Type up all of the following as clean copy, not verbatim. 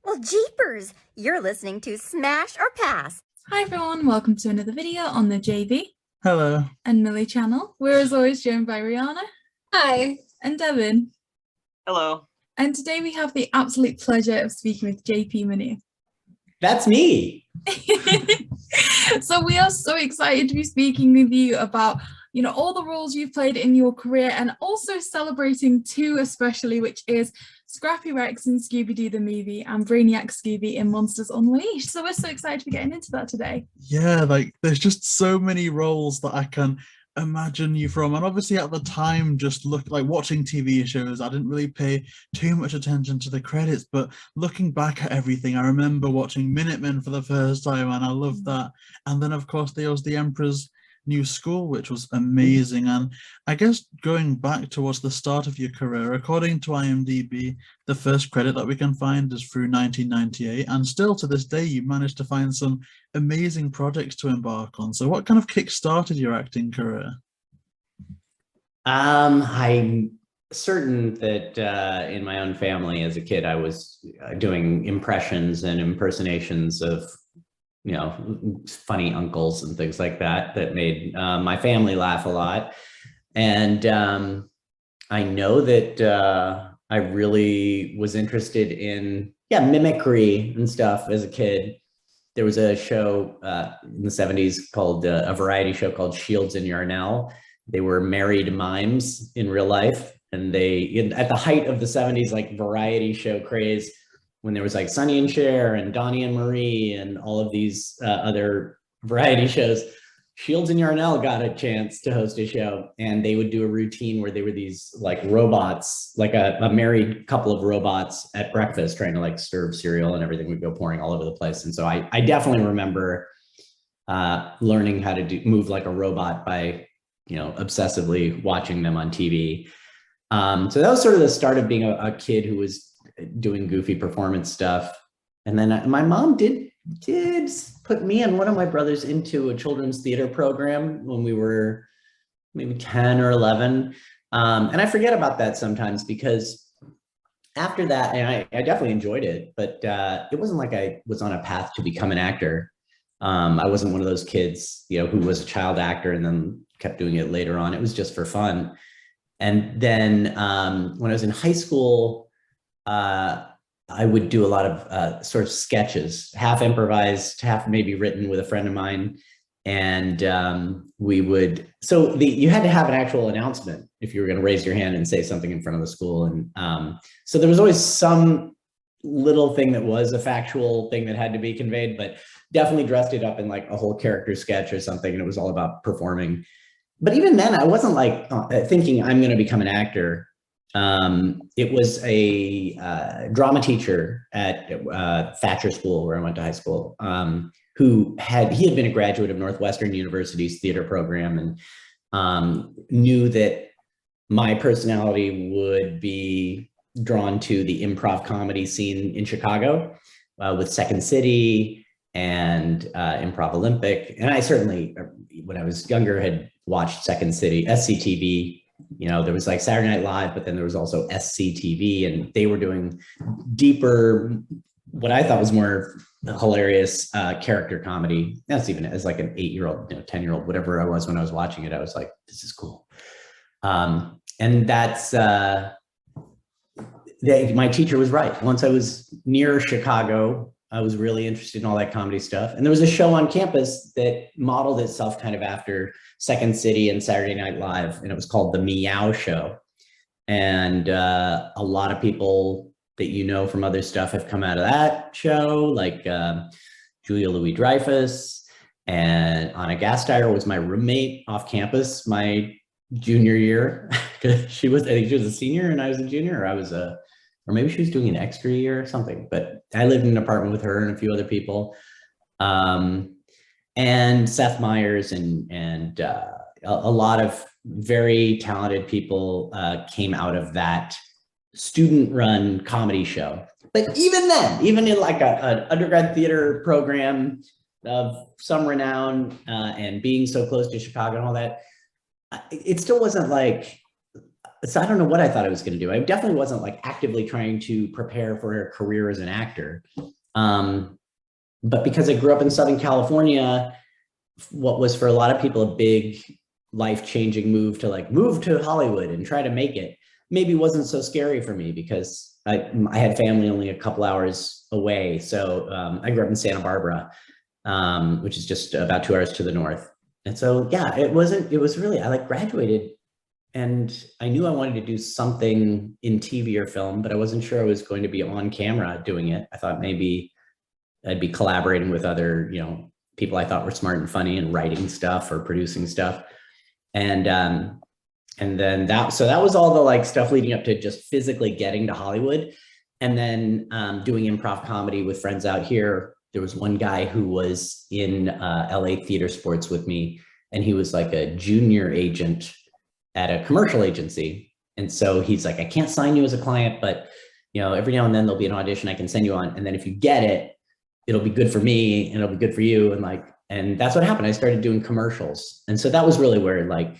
Well, jeepers! You're listening to Smash or Pass. Hi everyone, welcome to another video on the JV Hello. and Millie channel. We're as always joined by Rihanna. Hi. And Devin. Hello. And today we have the absolute pleasure of speaking with JP Manoux. That's me. So we are so excited to be speaking with you about, all the roles you've played in your career and also celebrating two especially, which is Scrappy Rex in Scooby Doo The Movie and Brainiac Scooby in Monsters Unleashed. So we're so excited to be getting into that today. Yeah, there's just so many roles that I can imagine you from, and obviously at the time, just watching TV shows, I didn't really pay too much attention to the credits, but looking back at everything, I remember watching Minutemen for the first time and I loved that. And then of course there was The Emperor's New School, which was amazing. And I guess going back towards the start of your career, according to IMDb, the first credit that we can find is through 1998, and still to this day you managed to find some amazing projects to embark on. So what kind of kick-started your acting career? I'm certain that in my own family as a kid, I was doing impressions and impersonations of funny uncles and things like that made my family laugh a lot. And I know that I really was interested in mimicry and stuff as a kid. There was a show in the 70s called a variety show called Shields and Yarnell. They were married mimes in real life, and they at the height of the 70s variety show craze, when there was Sonny and Cher and Donnie and Marie and all of these other variety shows, Shields and Yarnell got a chance to host a show, and they would do a routine where they were these robots, a married couple of robots at breakfast trying to serve cereal, and everything would go pouring all over the place. And so I definitely remember learning how to move like a robot by, obsessively watching them on TV. So that was sort of the start of being a kid who was doing goofy performance stuff. And then my mom did put me and one of my brothers into a children's theater program when we were maybe 10 or 11. And I forget about that sometimes, because after that, and I definitely enjoyed it, but it wasn't like I was on a path to become an actor. I wasn't one of those kids, who was a child actor and then kept doing it later on. It was just for fun. And then when I was in high school, I would do a lot of sort of sketches, half improvised, half maybe written with a friend of mine. And you had to have an actual announcement if you were going to raise your hand and say something in front of the school. And so there was always some little thing that was a factual thing that had to be conveyed, but definitely dressed it up in a whole character sketch or something. And it was all about performing. But even then, I wasn't thinking I'm going to become an actor. It was a drama teacher at Thatcher School, where I went to high school, he had been a graduate of Northwestern University's theater program, and knew that my personality would be drawn to the improv comedy scene in Chicago with Second City and Improv Olympic. And I certainly, when I was younger, had watched Second City, SCTV. There was Saturday Night Live, but then there was also SCTV, and they were doing deeper, what I thought was more hilarious character comedy. That's even as an 8-year-old, 10-year-old, whatever I was when I was watching it, I was like, this is cool. And that's, my teacher was right. Once I was near Chicago, I was really interested in all that comedy stuff. And there was a show on campus that modeled itself kind of after Second City and Saturday Night Live, and it was called The Meow Show. And a lot of people that from other stuff have come out of that show, like Julia Louis-Dreyfus, and Anna Gasteyer was my roommate off campus my junior year. I think she was a senior and I was a junior, or maybe she was doing an extra year or something, but I lived in an apartment with her and a few other people. And Seth Meyers and a lot of very talented people came out of that student-run comedy show. But even then, even in an undergrad theater program of some renown and being so close to Chicago and all that, it still wasn't so I don't know what I thought I was going to do. I definitely wasn't like actively trying to prepare for a career as an actor. But because I grew up in Southern California, what was for a lot of people a big life-changing move to Hollywood and try to make it maybe wasn't so scary for me, because I had family only a couple hours away. So I grew up in Santa Barbara, which is just about 2 hours to the north. And so, yeah, it was really, I like graduated and I knew I wanted to do something in TV or film, but I wasn't sure I was going to be on camera doing it. I thought maybe I'd be collaborating with other, people I thought were smart and funny and writing stuff or producing stuff. And then that was all the like stuff leading up to just physically getting to Hollywood. And then doing improv comedy with friends out here. There was one guy who was in LA theater sports with me, and he was like a junior agent at a commercial agency. And so he's like, I can't sign you as a client, but every now and then there'll be an audition I can send you on. And then if you get it, it'll be good for me and it'll be good for you. And that's what happened. I started doing commercials. And so that was really where like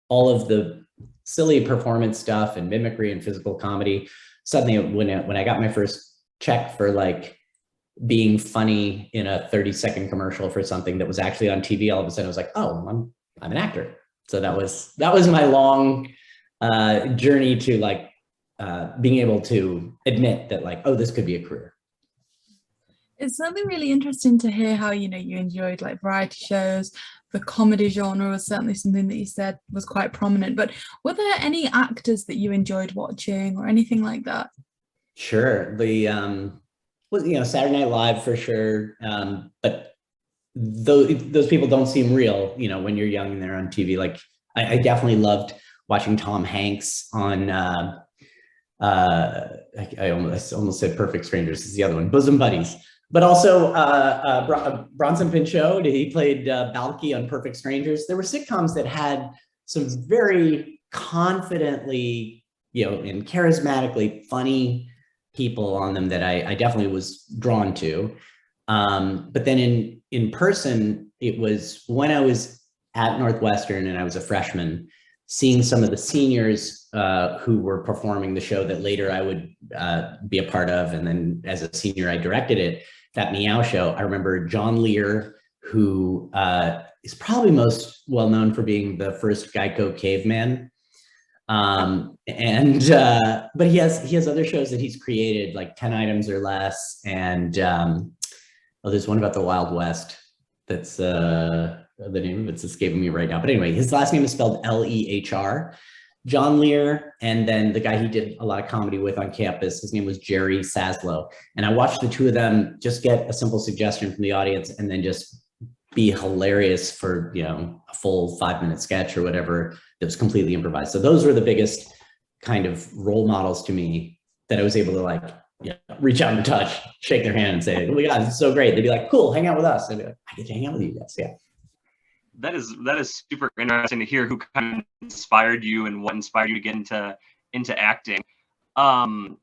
all of the silly performance stuff and mimicry and physical comedy, suddenly when I got my first check for like being funny in a 30-second commercial for something that was actually on TV, all of a sudden I was like, oh, I'm an actor. So that was my long journey to like being able to admit that like, oh, this could be a career. It's something really interesting to hear how, you enjoyed like variety shows. The comedy genre was certainly something that you said was quite prominent, but were there any actors that you enjoyed watching or anything like that? Sure. The, Saturday Night Live for sure. But those people don't seem real, when you're young and they're on TV. Like I definitely loved watching Tom Hanks on, I almost said Perfect Strangers. This is the other one, Bosom Buddies. But also Bronson Pinchot, he played Balky on Perfect Strangers. There were sitcoms that had some very confidently, and charismatically funny people on them that I definitely was drawn to. But then in person, it was when I was at Northwestern and I was a freshman, seeing some of the seniors who were performing the show that later I would be a part of. And then as a senior, I directed it. That Meow show, I remember John Lear, who is probably most well known for being the first Geico caveman. But he has other shows that he's created, like 10 Items or Less. And there's one about the Wild West. That's the name of it's escaping me right now. But anyway, his last name is spelled Lehr. John Lear, and then the guy he did a lot of comedy with on campus, his name was Jerry Saslow. And I watched the two of them just get a simple suggestion from the audience and then just be hilarious for, a full 5-minute sketch or whatever that was completely improvised. So those were the biggest kind of role models to me that I was able to like, reach out and touch, shake their hand and say, oh my God, it's so great. They'd be like, cool, hang out with us. I'd be like, I get to hang out with you guys, yeah. That is super interesting to hear who kind of inspired you and what inspired you to get into acting. You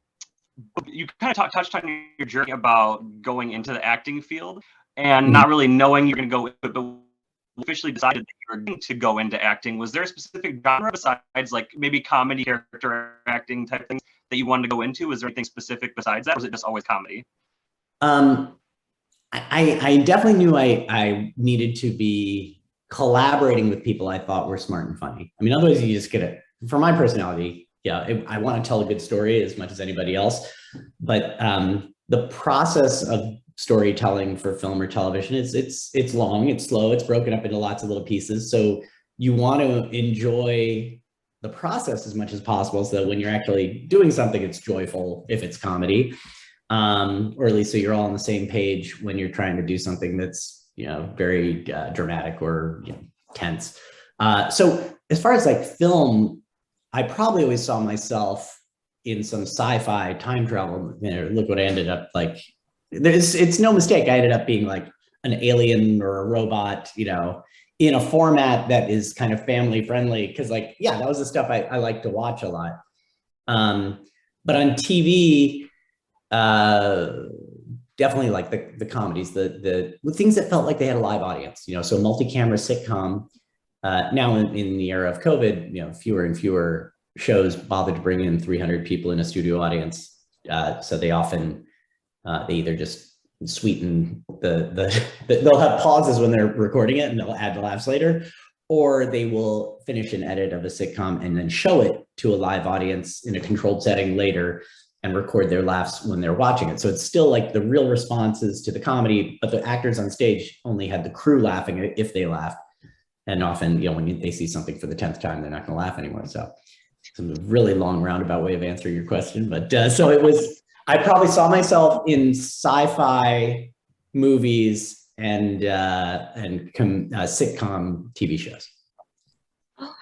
kind of touched on your journey about going into the acting field and not really knowing you're going to go, but officially decided that you were going to go into acting. Was there a specific genre besides like maybe comedy, character acting type things that you wanted to go into? Was there anything specific besides that, or was it just always comedy? I definitely knew I needed to be collaborating with people I thought were smart and funny. I mean, otherwise you just get it. For my personality, I want to tell a good story as much as anybody else, but the process of storytelling for film or television it's long, it's slow, it's broken up into lots of little pieces. So you want to enjoy the process as much as possible, so that when you're actually doing something, it's joyful if it's comedy, or at least so you're all on the same page when you're trying to do something that's very dramatic or tense. So as far as like film, I probably always saw myself in some sci-fi time travel. Look what I ended up like. It's no mistake. I ended up being like an alien or a robot, in a format that is kind of family friendly. Because that was the stuff I like to watch a lot. But on TV, definitely like the comedies, the things that felt like they had a live audience, so multi-camera sitcom. Now in the era of COVID, fewer and fewer shows bother to bring in 300 people in a studio audience. So they often, they either just sweeten they'll have pauses when they're recording it and they'll add the laughs later, or they will finish an edit of a sitcom and then show it to a live audience in a controlled setting later and record their laughs when they're watching it. So it's still like the real responses to the comedy, but the actors on stage only had the crew laughing if they laughed. And often, when they see something for the 10th time, they're not going to laugh anymore. So it's a really long roundabout way of answering your question. But so it was, I probably saw myself in sci-fi movies and sitcom TV shows. Oh,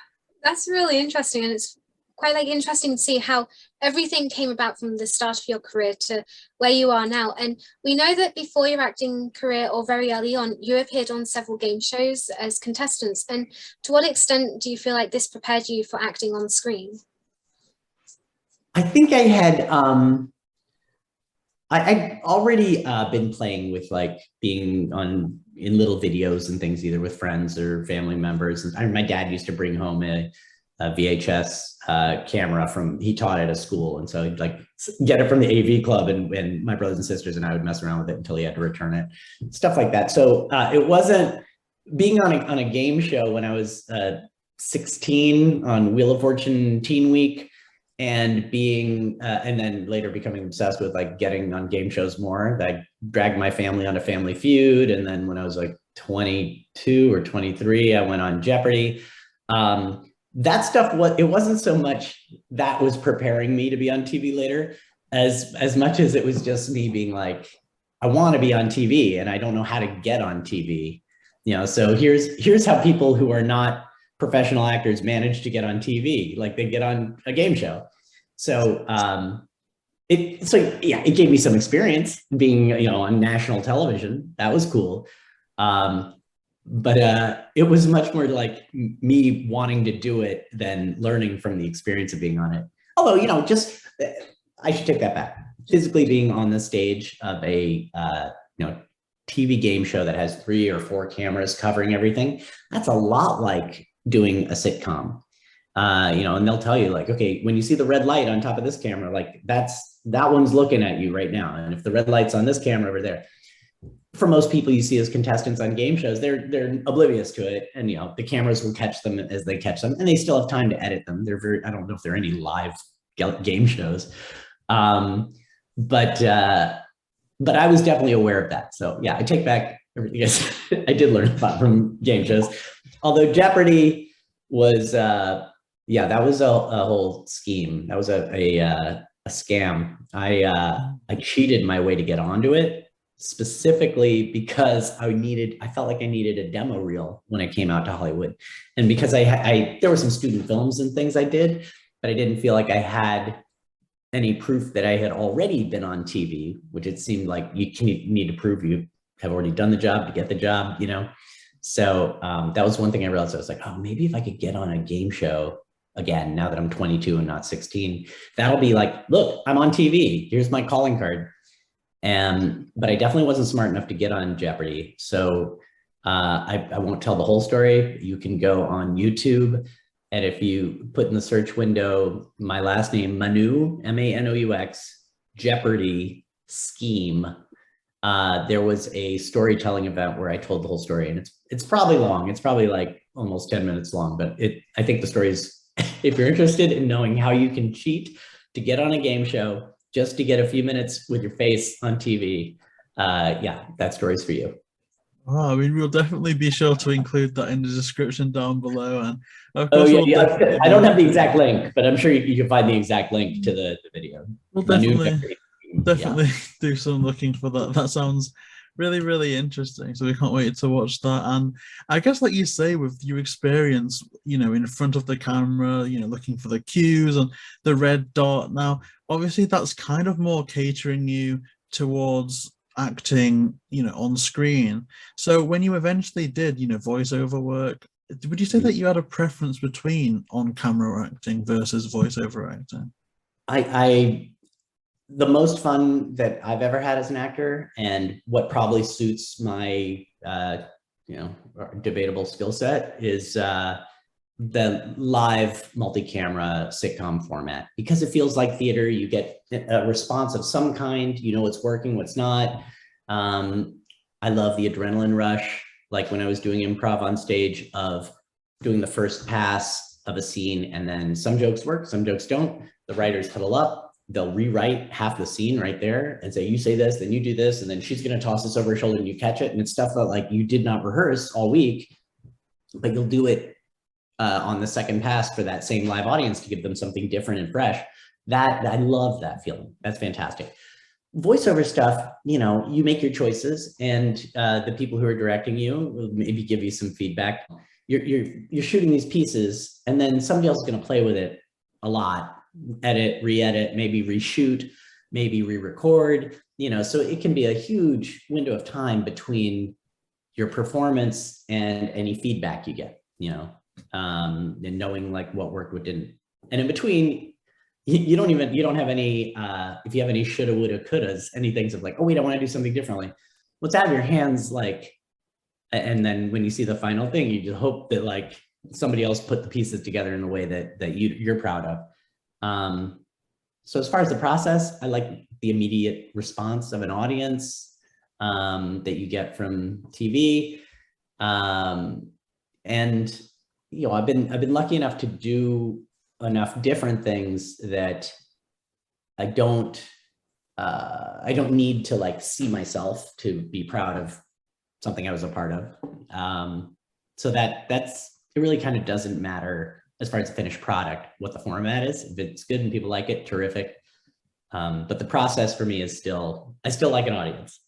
that's really interesting. And it's quite interesting to see how everything came about from the start of your career to where you are now. And we know that before your acting career, or very early on, you appeared on several game shows as contestants. And to what extent do you feel like this prepared you for acting on screen? I think I had, I'd already been playing with like being in little videos and things, either with friends or family members. And my dad used to bring home a VHS camera he taught at a school. And so he'd like get it from the AV club, and my brothers and sisters and I would mess around with it until he had to return it, stuff like that. So it wasn't being on a game show when I was 16 on Wheel of Fortune Teen Week, and being, and then later becoming obsessed with like getting on game shows more. I dragged my family onto Family Feud. And then when I was like 22 or 23, I went on Jeopardy. That stuff, it wasn't so much that was preparing me to be on TV later, as much as it was just me being like, I want to be on TV and I don't know how to get on TV. So here's how people who are not professional actors manage to get on TV. Like they get on a game show. So it gave me some experience being, on national television. That was cool. But it was much more like me wanting to do it than learning from the experience of being on it. Although, I should take that back. Physically being on the stage of a, TV game show that has 3 or 4 cameras covering everything, that's a lot like doing a sitcom. And they'll tell you like, okay, when you see the red light on top of this camera, like that one's looking at you right now. And if the red light's on this camera over there, for most people you see as contestants on game shows, they're oblivious to it. And, the cameras will catch them as they catch them, and they still have time to edit them. I don't know if there are any live game shows. But I was definitely aware of that. So yeah, I take back everything I said. I did learn a lot from game shows. Although Jeopardy was, that was a whole scheme. That was a scam. I cheated my way to get onto it, specifically because I felt like I needed a demo reel when I came out to Hollywood. And because there were some student films and things I did, but I didn't feel like I had any proof that I had already been on TV, which it seemed like you need to prove you have already done the job to get the job, So that was one thing I realized. I was like, oh, maybe if I could get on a game show again, now that I'm 22 and not 16, that'll be like, look, I'm on TV. Here's my calling card. But I definitely wasn't smart enough to get on Jeopardy. So I won't tell the whole story. You can go on YouTube, and if you put in the search window my last name, Manoux, M-A-N-O-U-X, Jeopardy scheme, there was a storytelling event where I told the whole story, and it's probably long. It's probably like almost 10 minutes long, but I think the story is, if you're interested in knowing how you can cheat to get on a game show just to get a few minutes with your face on TV, that story's for you. Oh, we'll definitely be sure to include that in the description down below. And of course, I don't have the exact link, but I'm sure you can find the exact link to the video. We'll definitely do some looking for that. That sounds really, really interesting. So we can't wait to watch that. And I guess, like you say, with your experience, in front of the camera, looking for the cues and the red dot. Now, obviously, that's kind of more catering you towards acting, on screen. So when you eventually did, voiceover work, would you say that you had a preference between on-camera acting versus voiceover acting? The most fun that I've ever had as an actor, and what probably suits my, debatable skill set, is the live multi-camera sitcom format, because it feels like theater. You get a response of some kind, you know what's working, what's not. I love the adrenaline rush, like when I was doing improv on stage, of doing the first pass of a scene, and then some jokes work, some jokes don't. The writers huddle up, they'll rewrite half the scene right there and say, you say this, then you do this, and then she's gonna toss this over her shoulder and you catch it. And it's stuff that like you did not rehearse all week, but you'll do it on the second pass for that same live audience to give them something different and fresh. That I love that feeling. That's fantastic. Voiceover stuff, you know, you make your choices, and the people who are directing you will maybe give you some feedback. You're shooting these pieces, and then somebody else is going to play with it a lot, edit, re-edit, maybe reshoot, maybe re-record. You know, so it can be a huge window of time between your performance and any feedback you get. You know. And knowing like what worked, what didn't. And in between, you don't have any, if you have any shoulda, woulda, couldas, any things of like, oh wait, I want to do something differently. Let's have your hands like, and then when you see the final thing, you just hope that like somebody else put the pieces together in a way that you're proud of. So as far as the process, I like the immediate response of an audience that you get from TV. And you know, I've been lucky enough to do enough different things that I don't need to like see myself to be proud of something I was a part of. So it really kind of doesn't matter as far as the finished product, what the format is. If it's good and people like it, terrific. But the process for me is I still like an audience.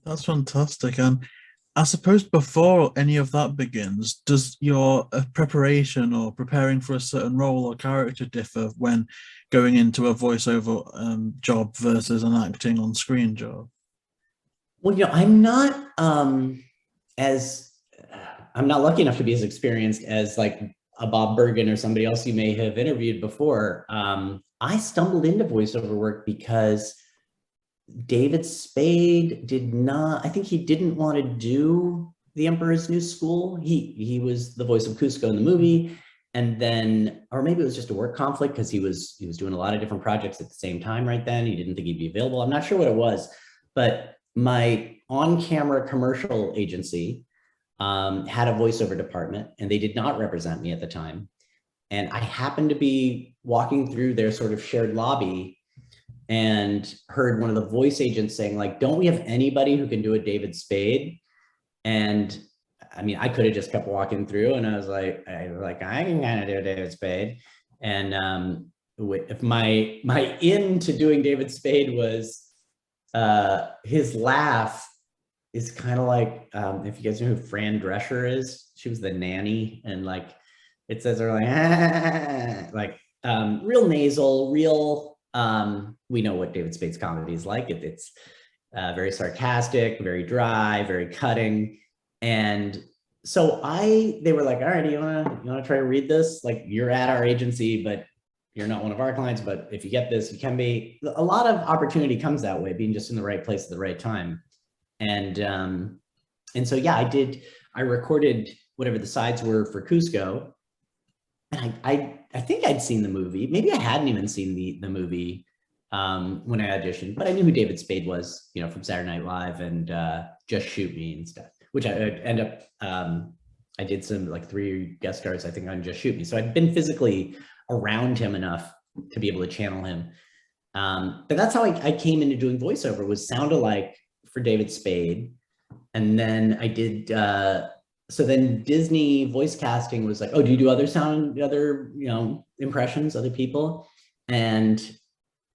That's fantastic. And I suppose before any of that begins, does your preparation or preparing for a certain role or character differ when going into a voiceover job versus an acting on screen job? Well, you know, I'm not lucky enough to be as experienced as like a Bob Bergen or somebody else you may have interviewed before. I stumbled into voiceover work because David Spade I think he didn't want to do The Emperor's New School. He was the voice of Cusco in the movie. And then, or maybe it was just a work conflict because he was doing a lot of different projects at the same time right then. He didn't think he'd be available. I'm not sure what it was, but my on-camera commercial agency had a voiceover department, and they did not represent me at the time. And I happened to be walking through their sort of shared lobby and heard one of the voice agents saying like, don't we have anybody who can do a David Spade? And I mean, I could have just kept walking through, and I was like, I can kind of do a David Spade. And if my into doing David Spade was his laugh is kind of like, if you guys know who Fran Drescher is, she was the nanny, and like it says her like real nasal, real. We know what David Spade's comedy is like. It's very sarcastic, very dry, very cutting. And so they were like, all right, you wanna try to read this? Like, you're at our agency, but you're not one of our clients, but if you get this, you can be. A lot of opportunity comes that way, being just in the right place at the right time. And so yeah, I recorded whatever the sides were for Cusco. And I think I'd seen the movie. Maybe I hadn't even seen the movie when I auditioned, but I knew who David Spade was, you know, from Saturday Night Live and Just Shoot Me and stuff, which I end up, I did some like 3 guest stars, I think, on Just Shoot Me. So I'd been physically around him enough to be able to channel him. But that's how I came into doing voiceover, was sound alike for David Spade. And then I did, so then Disney voice casting was like, oh, do you do other impressions, other people? And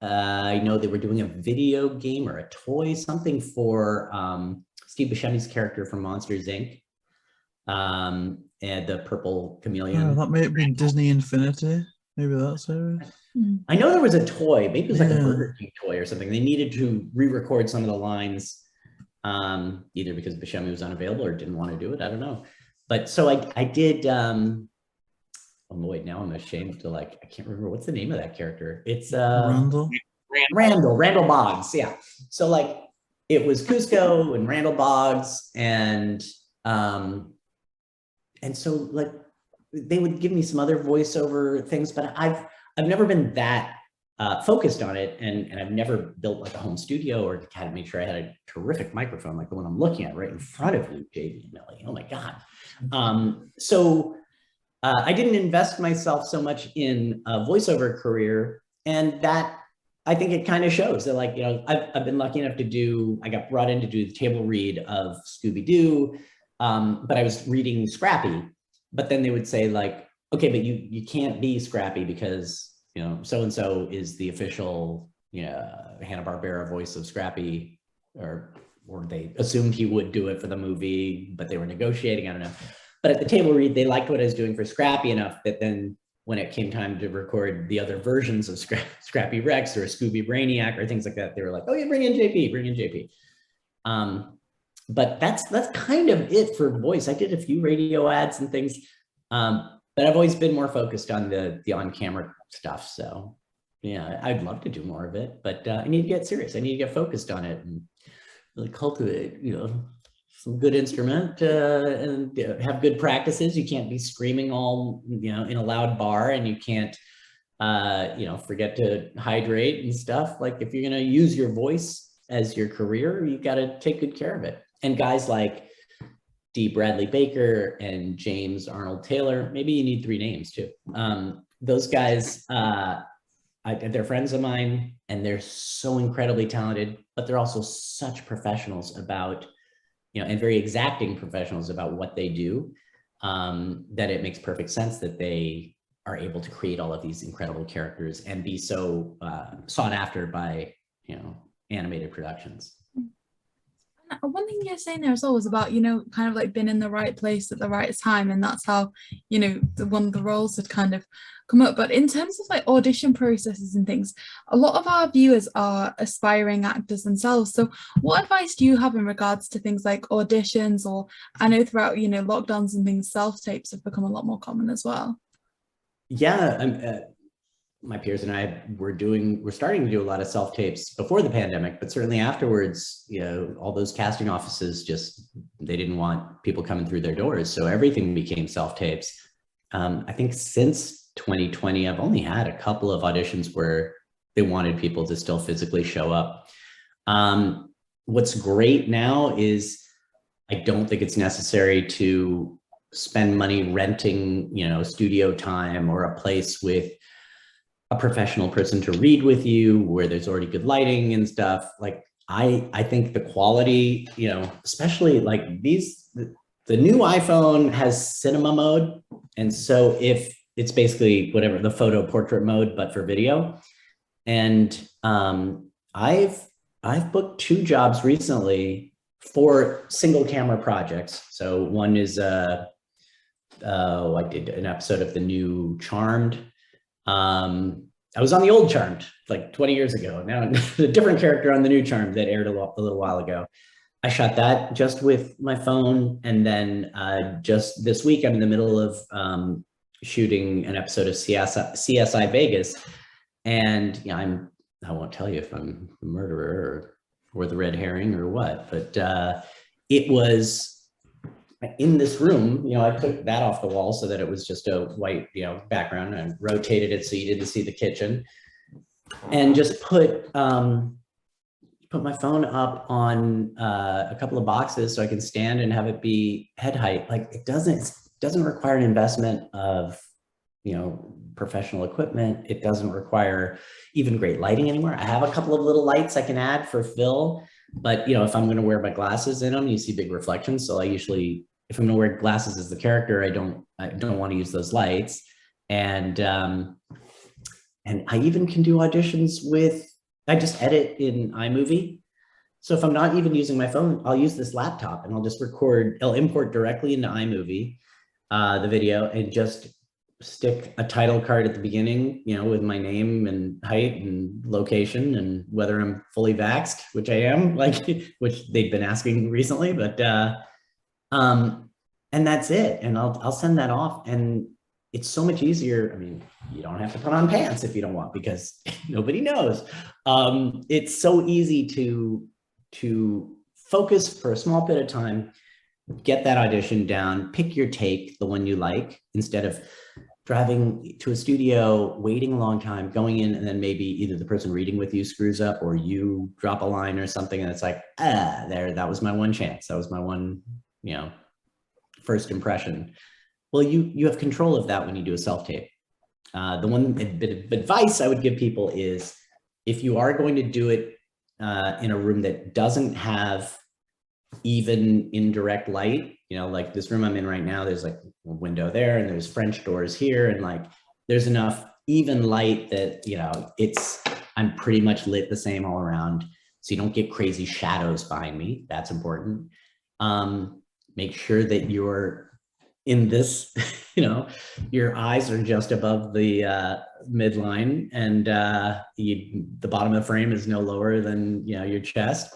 I know they were doing a video game or a toy, something for Steve Buscemi's character from Monsters, Inc. And the purple chameleon. Oh, that may have been Disney Infinity. Maybe that's it. I know there was a toy, maybe it was like a Burger King toy or something. They needed to re-record some of the lines, either because Buscemi was unavailable or didn't want to do it. I don't know. But so I did, oh boy, now I'm ashamed to I can't remember, what's the name of that character? It's Randall Boggs. Yeah. So it was Cusco and Randall Boggs, and so they would give me some other voiceover things, but I've never been that focused on it, and I've never built like a home studio or had to make sure I had a terrific microphone like the one I'm looking at right in front of you, JB and Millie. Oh my God. So I didn't invest myself so much in a voiceover career, and that I think it kind of shows that, like, you know, I've been lucky enough to I got brought in to do the table read of Scooby Doo, but I was reading Scrappy, but then they would say like, okay, but you can't be Scrappy because, you know, so-and-so is the official, you know, Hanna-Barbera voice of Scrappy, or they assumed he would do it for the movie, but they were negotiating, I don't know. But at the table read, they liked what I was doing for Scrappy enough that then when it came time to record the other versions of Scrappy Rex or Scooby Brainiac or things like that, they were like, oh yeah, bring in JP. But that's kind of it for voice. I did a few radio ads and things, but I've always been more focused on the on-camera stuff. So yeah, I'd love to do more of it, but I need to get serious. I need to get focused on it and really cultivate, you know, some good instrument and have good practices. You can't be screaming all, you know, in a loud bar, and you can't, you know, forget to hydrate and stuff. Like if you're going to use your voice as your career, you got to take good care of it. And guys like D. Bradley Baker and James Arnold Taylor, maybe you need 3 names too. Those guys, they're friends of mine, and they're so incredibly talented, but they're also such professionals about, you know, and very exacting professionals about what they do, that it makes perfect sense that they are able to create all of these incredible characters and be so sought after by, you know, animated productions. One thing you're saying there as well was about, you know, kind of like being in the right place at the right time, and that's how, you know, one of the roles had kind of come up. But in terms of like audition processes and things, a lot of our viewers are aspiring actors themselves. So what advice do you have in regards to things like auditions, or I know throughout, you know, lockdowns and things, self-tapes have become a lot more common as well? Yeah, my peers and I we're starting to do a lot of self-tapes before the pandemic, but certainly afterwards, you know, all those casting offices they didn't want people coming through their doors. So everything became self-tapes. I think since 2020, I've only had a couple of auditions where they wanted people to still physically show up. What's great now is I don't think it's necessary to spend money renting, you know, studio time or a place with a professional person to read with you where there's already good lighting and stuff. Like I think the quality, you know, especially like the new iPhone has cinema mode. And so if it's basically whatever, the photo portrait mode, but for video. And I've booked 2 jobs recently for single camera projects. So one is I did an episode of the new Charmed. I was on the old Charmed like 20 years ago. Now a different character on the new Charmed that aired a little while ago. I shot that just with my phone. And then just this week, I'm in the middle of shooting an episode of CSI Vegas. And you know, I won't tell you if I'm a murderer or the red herring or what, but it was in this room. You know, I took that off the wall so that it was just a white, you know, background, and rotated it so you didn't see the kitchen, and just put my phone up on a couple of boxes so I can stand and have it be head height. Like it doesn't require an investment of, you know, professional equipment. It doesn't require even great lighting anymore. I have a couple of little lights I can add for fill, but you know, if I'm going to wear my glasses in them, you see big reflections. So I usually, if I'm going to wear glasses as the character, I don't want to use those lights. And I even can do auditions I just edit in iMovie. So if I'm not even using my phone, I'll use this laptop and I'll just I'll import directly into iMovie the video, and just stick a title card at the beginning, you know, with my name and height and location and whether I'm fully vaxxed, which I am, like, which they've been asking recently, but and that's it. And I'll send that off, and it's so much easier. I mean, you don't have to put on pants if you don't want, because nobody knows. It's so easy to focus for a small bit of time get that audition down, pick your take, the one you like, instead of driving to a studio, waiting a long time, going in, and then maybe either the person reading with you screws up or you drop a line or something, and it's like, that was my one chance. That was my one, first impression. Well, you have control of that when you do a self-tape. The one bit of advice I would give people is, if you are going to do it in a room that doesn't have even indirect light, like this room I'm in right now, there's like a window there and there's French doors here, and like there's enough even light that I'm pretty much lit the same all around, so you don't get crazy shadows behind me. That's important. Make sure that you're in this, your eyes are just above the midline, and the bottom of the frame is no lower than your chest.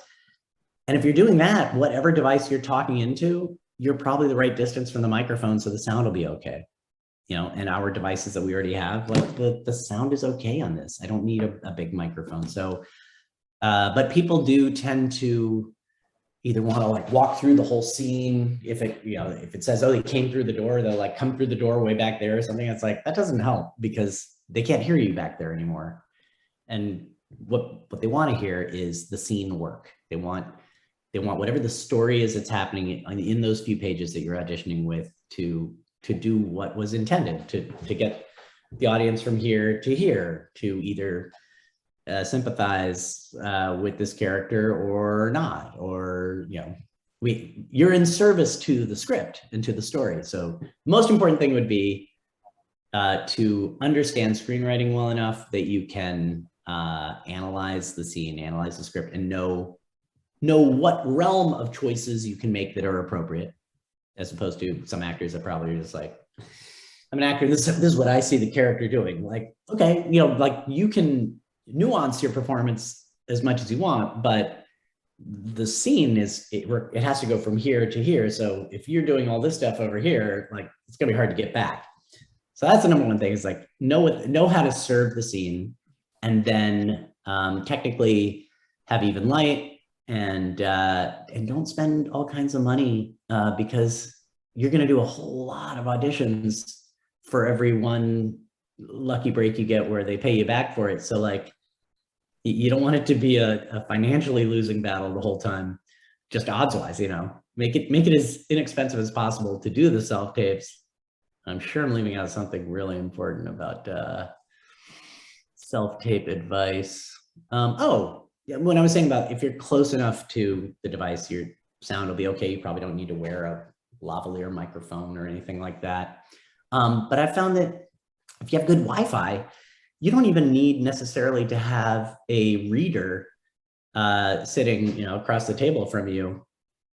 And if you're doing that, whatever device you're talking into, you're probably the right distance from the microphone, so the sound will be okay. And our devices that we already have, like the sound is okay on this. I don't need a big microphone. So, but people do tend to either want to like walk through the whole scene. If it says, oh, they came through the door, they'll like come through the door way back there or something. It's like, that doesn't help because they can't hear you back there anymore. And what they want to hear is the scene work. They want whatever the story is that's happening in those few pages that you're auditioning with to do what was intended, to get the audience from here to here, to either sympathize with this character or not, or you're in service to the script and to the story. So the most important thing would be to understand screenwriting well enough that you can analyze the scene, analyze the script, and know what realm of choices you can make that are appropriate, as opposed to some actors that probably are just like, I'm an actor, this is what I see the character doing. Like, okay, like you can nuance your performance as much as you want, but the scene it has to go from here to here. So if you're doing all this stuff over here, like it's gonna be hard to get back. So that's the number one thing, is like know how to serve the scene, and then technically have even light, and don't spend all kinds of money because you're going to do a whole lot of auditions for every one lucky break you get where they pay you back for it. So like, you don't want it to be a financially losing battle the whole time, just odds wise, make it as inexpensive as possible to do the self tapes. I'm sure I'm leaving out something really important about self tape advice. When I was saying about if you're close enough to the device, your sound will be okay. You probably don't need to wear a lavalier microphone or anything like that. But I found that if you have good Wi-Fi, you don't even need necessarily to have a reader sitting, across the table from you.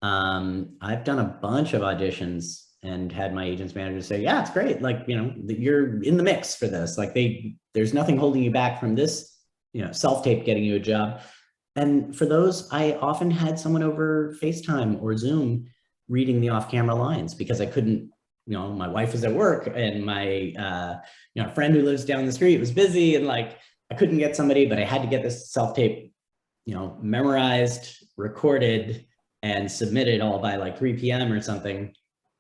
I've done a bunch of auditions and had my agent's manager say, yeah, it's great. Like, you're in the mix for this. Like there's nothing holding you back from this, self-tape getting you a job. And for those, I often had someone over FaceTime or Zoom reading the off-camera lines, because I couldn't, my wife was at work, and my friend who lives down the street was busy, and like I couldn't get somebody, but I had to get this self-tape, memorized, recorded, and submitted all by like 3 p.m. or something.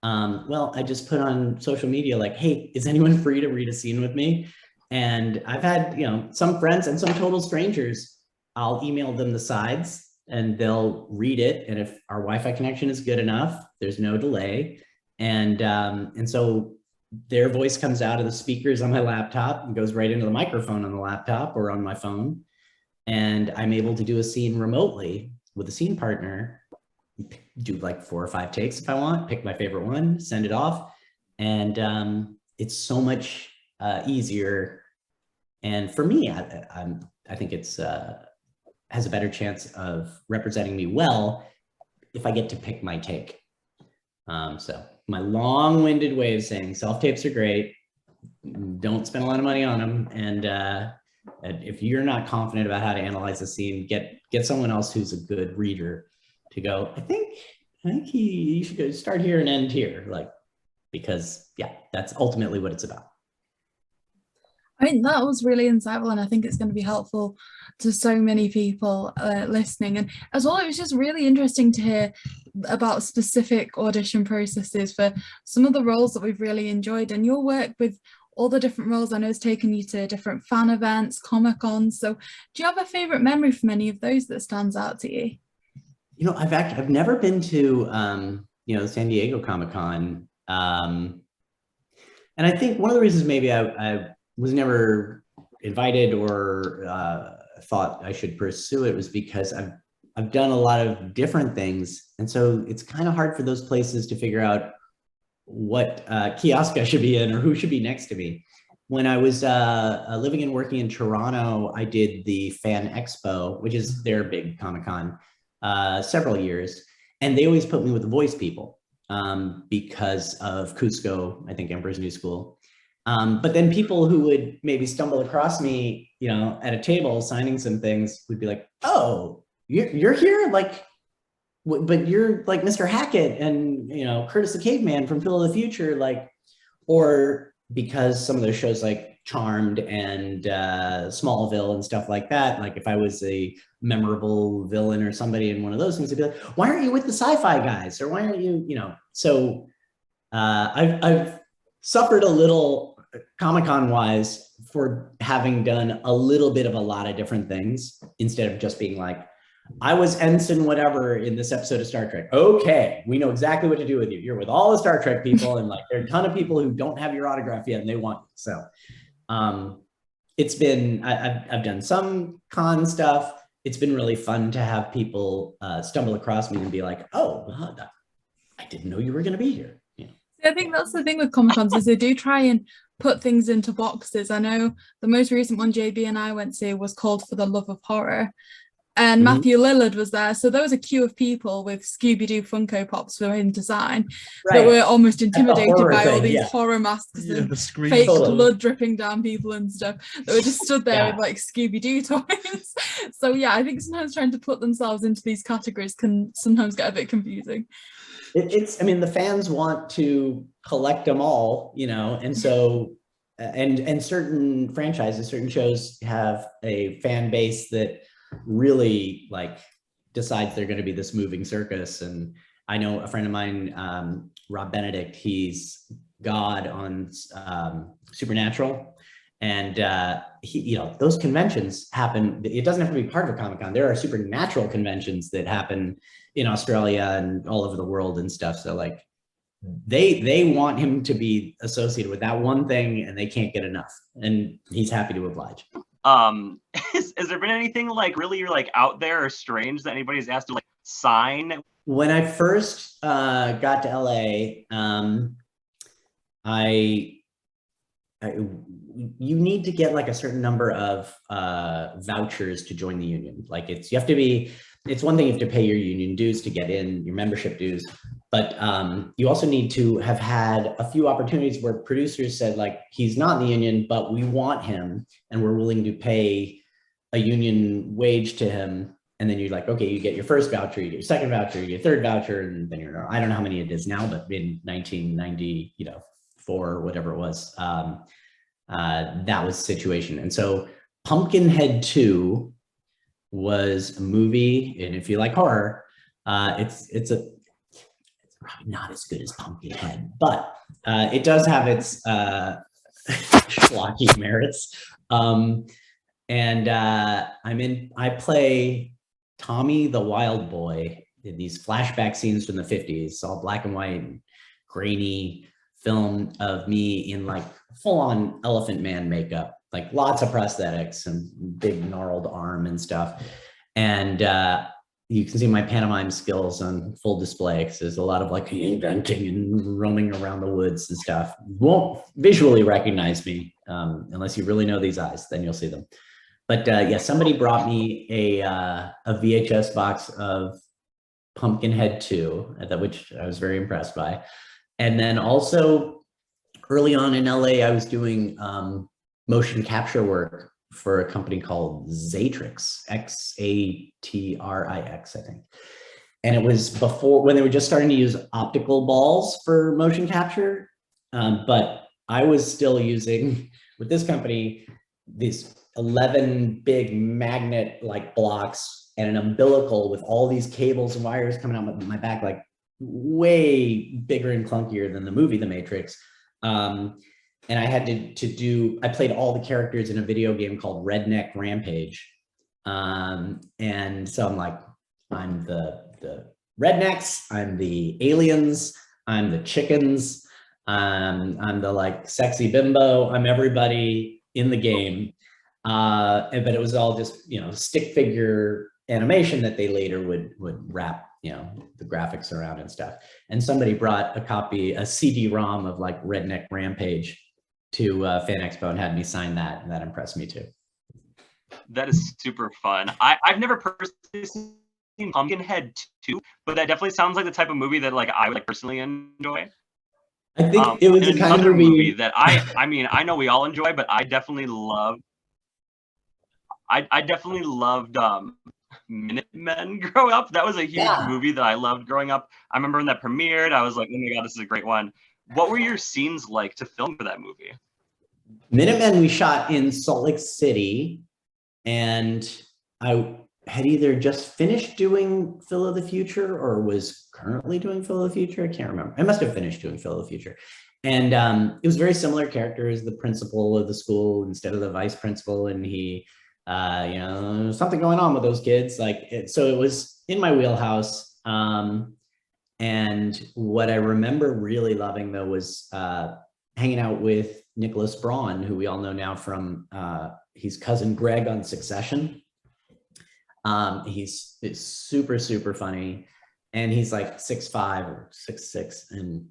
Well, I just put on social media like, hey, is anyone free to read a scene with me? And I've had, some friends and some total strangers, I'll email them the sides and they'll read it. And if our Wi-Fi connection is good enough, there's no delay. And so their voice comes out of the speakers on my laptop and goes right into the microphone on the laptop or on my phone. And I'm able to do a scene remotely with a scene partner, do like 4 or 5 takes if I want, pick my favorite one, send it off. And it's so much easier. And for me, I think it's has a better chance of representing me well if I get to pick my take. So my long-winded way of saying self-tapes are great. Don't spend a lot of money on them. And if you're not confident about how to analyze a scene, get someone else who's a good reader to go, I think you should go start here and end here. Like, because yeah, that's ultimately what it's about. I think that was really insightful, and I think it's going to be helpful to so many people listening. And as well, it was just really interesting to hear about specific audition processes for some of the roles that we've really enjoyed, and your work with all the different roles I know has taken you to different fan events, Comic-Cons. So do you have a favorite memory from any of those that stands out to you? You know, I've never been to you know, the San Diego Comic-Con. And I think one of the reasons maybe I was never invited or thought I should pursue it was because I've done a lot of different things. And so it's kind of hard for those places to figure out what kiosk I should be in or who should be next to me. When I was living and working in Toronto, I did the Fan Expo, which is their big Comic-Con, several years. And they always put me with the voice people because of Cusco, I think Emperor's New School. But then people who would maybe stumble across me, you know, at a table signing some things would be like, oh, you're here? Like, but you're like Mr. Hackett and, you know, Curtis the Caveman from Phil of the Future, like, or because some of those shows like Charmed and Smallville and stuff like that, like if I was a memorable villain or somebody in one of those things, they'd be like, why aren't you with the sci-fi guys? Or why aren't you, you know? So I've suffered a little Comic-Con wise for having done a little bit of a lot of different things instead of just being like, I was ensign whatever in this episode of Star Trek. Okay, we know exactly what to do with you. You're with all the Star Trek people, and like there are a ton of people who don't have your autograph yet and they want you. So it's been, I've done some con stuff. It's been really fun to have people stumble across me and be like, oh, I didn't know you were going to be here. You know? I think that's the thing with Comic-Cons is they do try and put things into boxes. I know the most recent one JB and I went to was called For the Love of Horror. And Matthew Lillard was there. So there was a queue of people with Scooby-Doo Funko Pops for him to sign that were almost intimidated by all these horror masks and fake blood dripping down people and stuff that were just stood there with like Scooby-Doo toys. So yeah, I think sometimes trying to put themselves into these categories can sometimes get a bit confusing. It's, I mean, the fans want to collect them all, you know, and so, and certain franchises, certain shows have a fan base that really like decides they're going to be this moving circus. And I know a friend of mine, Rob Benedict, he's God on Supernatural, and he, you know, those conventions happen. It doesn't have to be part of a Comic-Con. There are Supernatural conventions that happen in Australia and all over the world and stuff. So like they want him to be associated with that one thing and they can't get enough, and he's happy to oblige. Has there been anything like really like out there or strange that anybody's asked to like sign? When I first got to LA, you need to get like a certain number of vouchers to join the union. Like you have to be, it's one thing you have to pay your union dues to get in, your membership dues, but you also need to have had a few opportunities where producers said like, he's not in the union, but we want him and we're willing to pay a union wage to him. And then you're like, okay, you get your first voucher, you get your second voucher, you get your third voucher, and then you're, I don't know how many it is now, but in 1990, you know, 4 or whatever it was, that was the situation. And so Pumpkinhead 2 was a movie, and if you like horror, it's probably not as good as Pumpkinhead, but it does have its schlocky merits. And I play Tommy the Wild Boy in these flashback scenes from the 50s, all black and white, grainy film of me in like full-on Elephant Man makeup, like lots of prosthetics and big gnarled arm and stuff. And you can see my pantomime skills on full display because there's a lot of like inventing and roaming around the woods and stuff. You won't visually recognize me unless you really know these eyes, then you'll see them. But yeah, somebody brought me a VHS box of Pumpkinhead 2, which I was very impressed by. And then also early on in LA, I was doing motion capture work for a company called Xatrix, Xatrix, I think. And it was before, when they were just starting to use optical balls for motion capture. But I was still using, with this company, these 11 big magnet like blocks and an umbilical with all these cables and wires coming out my back, like way bigger and clunkier than the movie The Matrix. And I had I played all the characters in a video game called Redneck Rampage. And so I'm like, I'm the rednecks, I'm the aliens, I'm the chickens, I'm the like sexy bimbo, I'm everybody in the game. But it was all just, you know, stick figure animation that they later would wrap, you know, the graphics around and stuff. And somebody brought a CD-ROM of like Redneck Rampage to Fan Expo and had me sign that, and that impressed me too. That is super fun. I've never personally seen Pumpkinhead 2, but that definitely sounds like the type of movie that like I would like personally enjoy. I think it was the kind of movie that I mean, I know we all enjoy, but I definitely loved. I definitely loved Minutemen growing up. That was a huge movie that I loved growing up. I remember when that premiered, I was like, oh my God, this is a great one. What were your scenes like to film for that movie? Minutemen we shot in Salt Lake City, and I had either just finished doing Phil of the Future or was currently doing Phil of the Future. I can't remember. I must have finished doing Phil of the Future. And it was very similar characters, the principal of the school instead of the vice principal. And he, you know, something going on with those kids. So it was in my wheelhouse. And what I remember really loving though was hanging out with Nicholas Braun, who we all know now from, he's cousin Greg on Succession. It's super, super funny. And he's like 6'5" or 6'6", and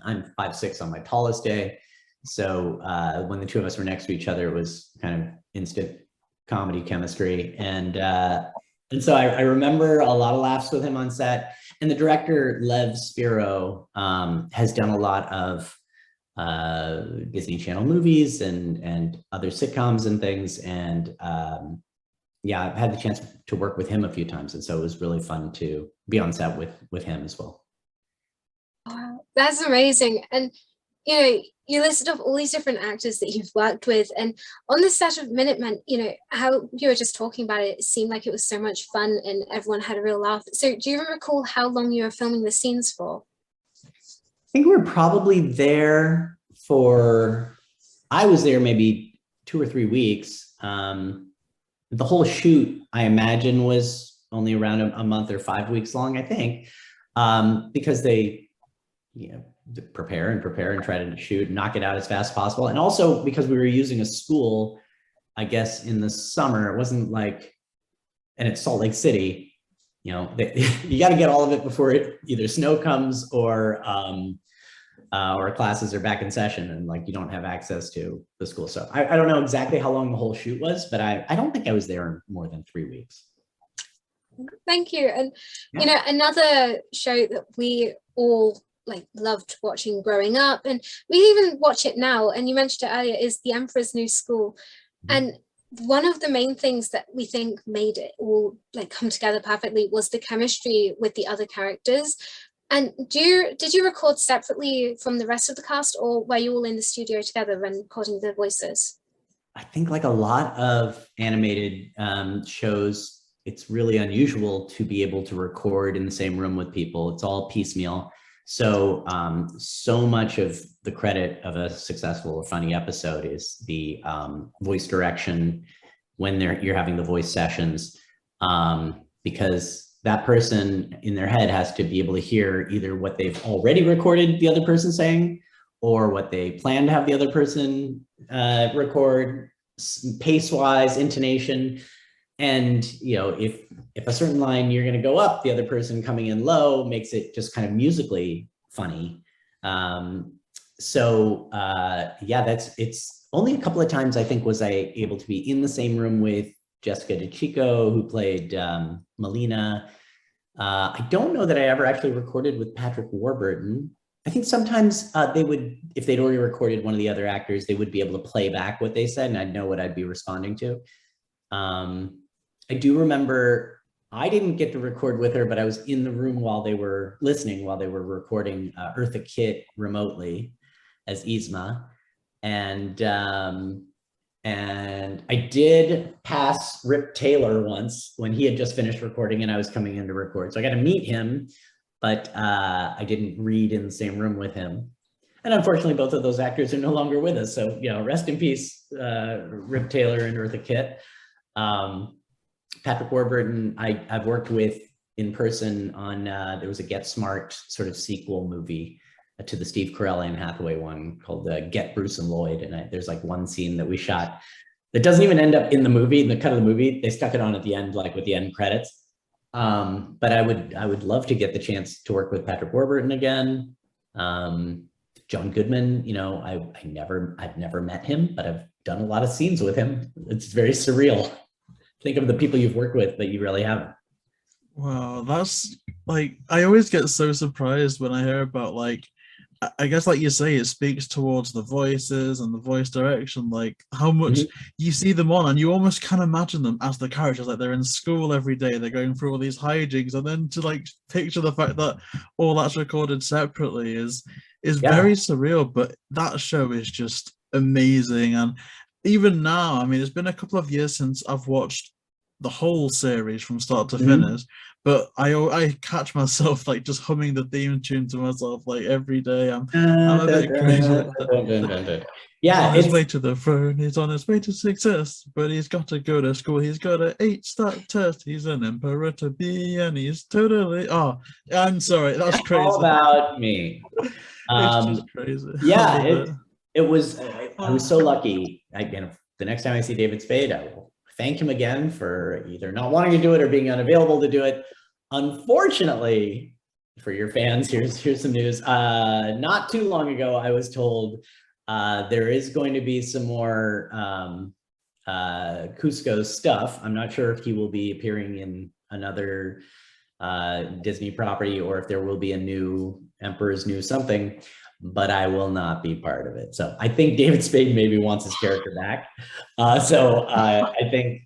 I'm 5'6" on my tallest day. So when the two of us were next to each other, it was kind of instant comedy chemistry. And so I remember a lot of laughs with him on set. And the director, Lev Spiro, has done a lot of Disney Channel movies and other sitcoms and things. And yeah, I've had the chance to work with him a few times. And so it was really fun to be on set with him as well. Wow, that's amazing. And, you know, you listed off all these different actors that you've worked with. And on the set of Minutemen, you know, how you were just talking about it, it seemed like it was so much fun and everyone had a real laugh. So do you recall how long you were filming the scenes for? I think we were probably there I was there maybe 2 or 3 weeks. The whole shoot, I imagine, was only around a month or 5 weeks long, I think, because they, you know, prepare and try to shoot, knock it out as fast as possible. And also because we were using a school, I guess, in the summer, it wasn't like, and it's Salt Lake City, you know, you got to get all of it before either snow comes or classes are back in session and like you don't have access to the school. So I don't know exactly how long the whole shoot was, but I don't think I was there more than 3 weeks. Thank you. And you know, another show that we all like loved watching growing up, and we even watch it now, and you mentioned it earlier, is The Emperor's New School. And one of the main things that we think made it all like come together perfectly was the chemistry with the other characters. And did you record separately from the rest of the cast, or were you all in the studio together and recording the voices? I think like a lot of animated shows, it's really unusual to be able to record in the same room with people. It's all piecemeal. So, so much of the credit of a successful or funny episode is the voice direction when you're having the voice sessions, because that person in their head has to be able to hear either what they've already recorded the other person saying or what they plan to have the other person record, pace-wise, intonation. And, you know, if a certain line you're going to go up, the other person coming in low makes it just kind of musically funny. Yeah, it's only a couple of times I think was I able to be in the same room with Jessica DeChico, who played Melina. I don't know that I ever actually recorded with Patrick Warburton. I think sometimes they would, if they'd already recorded one of the other actors, they would be able to play back what they said and I'd know what I'd be responding to. I do remember I didn't get to record with her, but I was in the room while they were listening, while they were recording Eartha Kitt remotely as Yzma. And I did pass Rip Taylor once when he had just finished recording and I was coming in to record. So I got to meet him but I didn't read in the same room with him. And unfortunately, both of those actors are no longer with us. So, you know, rest in peace, Rip Taylor and Eartha Kitt. Patrick Warburton, I've worked with in person on, there was a Get Smart sort of sequel movie to the Steve Carell and Hathaway one called Get Bruce and Lloyd. And there's like one scene that we shot that doesn't even end up in the movie, in the cut of the movie. They stuck it on at the end, like with the end credits. But I would love to get the chance to work with Patrick Warburton again. John Goodman, you know, I've never met him, but I've done a lot of scenes with him. It's very surreal. Think of the people you've worked with, but you really haven't. Wow, that's like, I always get so surprised when I hear about, like, I guess like you say, it speaks towards the voices and the voice direction, like how much you see them on and you almost can't imagine them as the characters, like they're in school every day, they're going through all these hijinks, and then to like picture the fact that all that's recorded separately is very surreal. But that show is just amazing. And even now, I mean, it's been a couple of years since I've watched the whole series from start to finish, but I catch myself like just humming the theme tune to myself like every day. I'm a bit crazy. Yeah, he's on his way to the throne, he's on his way to success, but he's got to go to school, he's got an 8-star test, he's an emperor to be, and he's totally, oh, I'm sorry, that's crazy. All about me. It's just crazy. Yeah, it was, I was so lucky. Again, the next time I see David Spade, I will thank him again for either not wanting to do it or being unavailable to do it. Unfortunately, for your fans, here's some news. Not too long ago, I was told there is going to be some more Cusco stuff. I'm not sure if he will be appearing in another Disney property or if there will be a new Emperor's New something, but I will not be part of it. So I think David Spade maybe wants his character back. So I think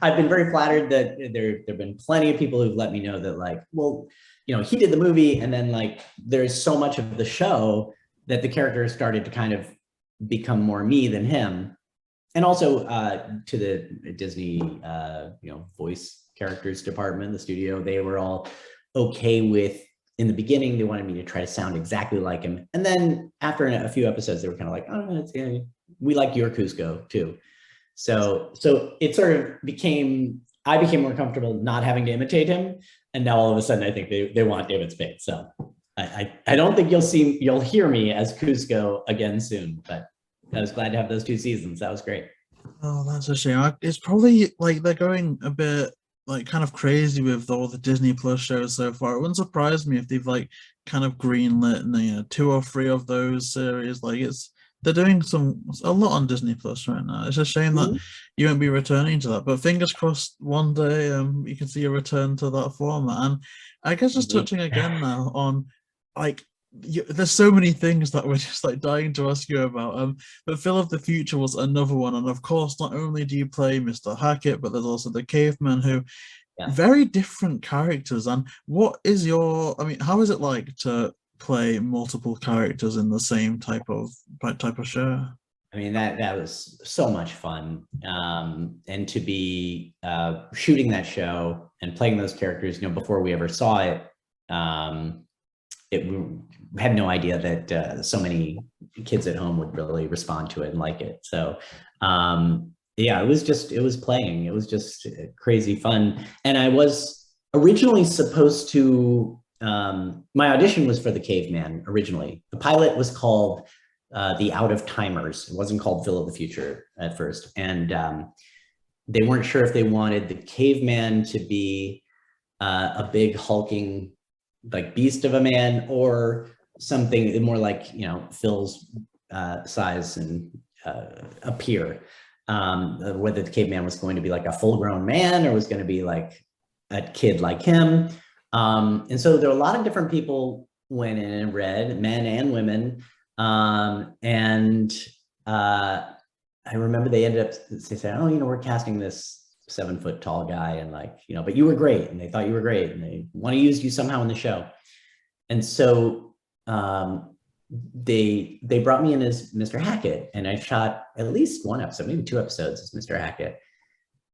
I've been very flattered that there have been plenty of people who've let me know that, like, well, you know, he did the movie, and then like there's so much of the show that the character started to kind of become more me than him. And also to the Disney, you know, voice characters department, the studio, they were all okay with, in the beginning, they wanted me to try to sound exactly like him. And then after a few episodes, they were kind of like, oh, we like your Cusco too. So it sort of became, I became more comfortable not having to imitate him. And now all of a sudden, I think they want David Spade. So I don't think you'll hear me as Cusco again soon, but I was glad to have those 2 seasons. That was great. Oh, that's a shame. It's probably like they're going a bit like kind of crazy with all the Disney Plus shows so far. It wouldn't surprise me if they've like kind of greenlit, you know, 2 or 3 of those series. Like they're doing a lot on Disney Plus right now. It's a shame that you won't be returning to that, but fingers crossed one day you can see a return to that format. And I guess just touching again now on like, there's so many things that we're just like dying to ask you about, but Phil of the Future was another one, and of course not only do you play Mr. Hackett, but there's also the caveman, who very different characters. And what is how is it like to play multiple characters in the same type of show? I mean, that was so much fun, and to be shooting that show and playing those characters, you know, before we ever saw it, we had no idea that so many kids at home would really respond to it and like it. So yeah, it was playing. It was just crazy fun. And I was originally supposed to, my audition was for the caveman originally. The pilot was called The Out of Timers. It wasn't called Phil of the Future at first. And they weren't sure if they wanted the caveman to be a big hulking like beast of a man, or something more like, you know, Phil's size and appear. Whether the caveman was going to be like a full-grown man or was going to be like a kid like him. And so there were a lot of different people went in and read, men and women. And I remember they ended up saying, oh, you know, we're casting this 7-foot tall guy, and like, you know, but you were great, and they thought you were great, and they want to use you somehow in the show. And so they brought me in as Mr. Hackett, and I shot at least 1 episode, maybe 2 episodes as Mr. Hackett.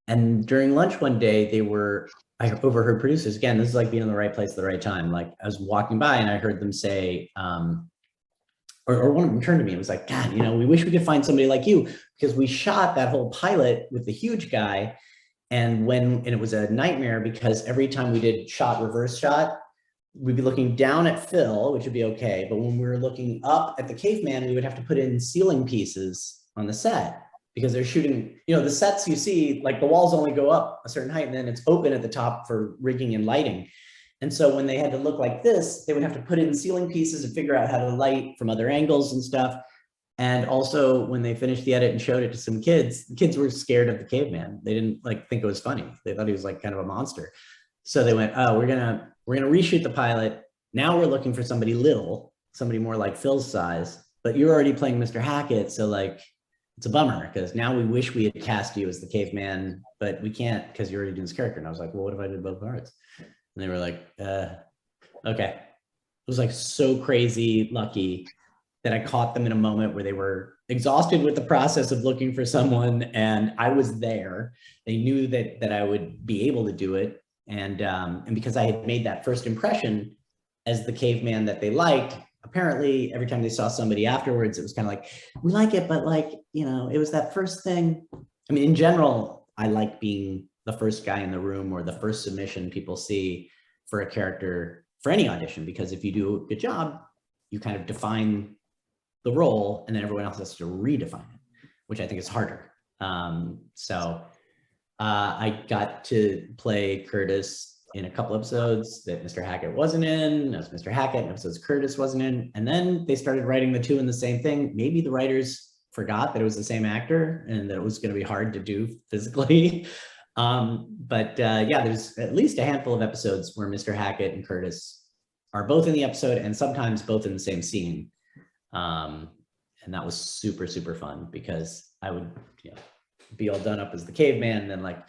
And during lunch one day, they were I overheard producers, again, this is like being in the right place at the right time. Like I was walking by and I heard them say, or one of them turned to me and was like, God, you know, we wish we could find somebody like you, because we shot that whole pilot with the huge guy. And it was a nightmare because every time we did reverse shot, we'd be looking down at Phil, which would be okay. But when we were looking up at the caveman, we would have to put in ceiling pieces on the set because they're shooting, you know, the sets you see, like the walls only go up a certain height and then it's open at the top for rigging and lighting. And so when they had to look like this, they would have to put in ceiling pieces and figure out how to light from other angles and stuff. And also when they finished the edit and showed it to some kids, the kids were scared of the caveman. They didn't like think it was funny. They thought he was like kind of a monster. So they went, oh, we're gonna reshoot the pilot. Now we're looking for somebody little, somebody more like Phil's size, but you're already playing Mr. Hackett. So like, it's a bummer because now we wish we had cast you as the caveman, but we can't because you're already doing this character. And I was like, well, what if I did both parts? And they were like, okay. It was like so crazy lucky that I caught them in a moment where they were exhausted with the process of looking for someone, and I was there. They knew that I would be able to do it. And because I had made that first impression as the caveman that they liked, apparently every time they saw somebody afterwards, it was kind of like, we like it, but like, you know, it was that first thing. I mean, in general, I like being the first guy in the room or the first submission people see for a character for any audition, because if you do a good job, you kind of define the role and then everyone else has to redefine it, which I think is harder. I got to play Curtis in a couple episodes that Mr. Hackett wasn't in, as Mr. Hackett, and episodes Curtis wasn't in. And then they started writing the two in the same thing. Maybe the writers forgot that it was the same actor and that it was going to be hard to do physically. Yeah, there's at least a handful of episodes where Mr. Hackett and Curtis are both in the episode and sometimes both in the same scene. And that was super, super fun because I would, you know, be all done up as the caveman and then like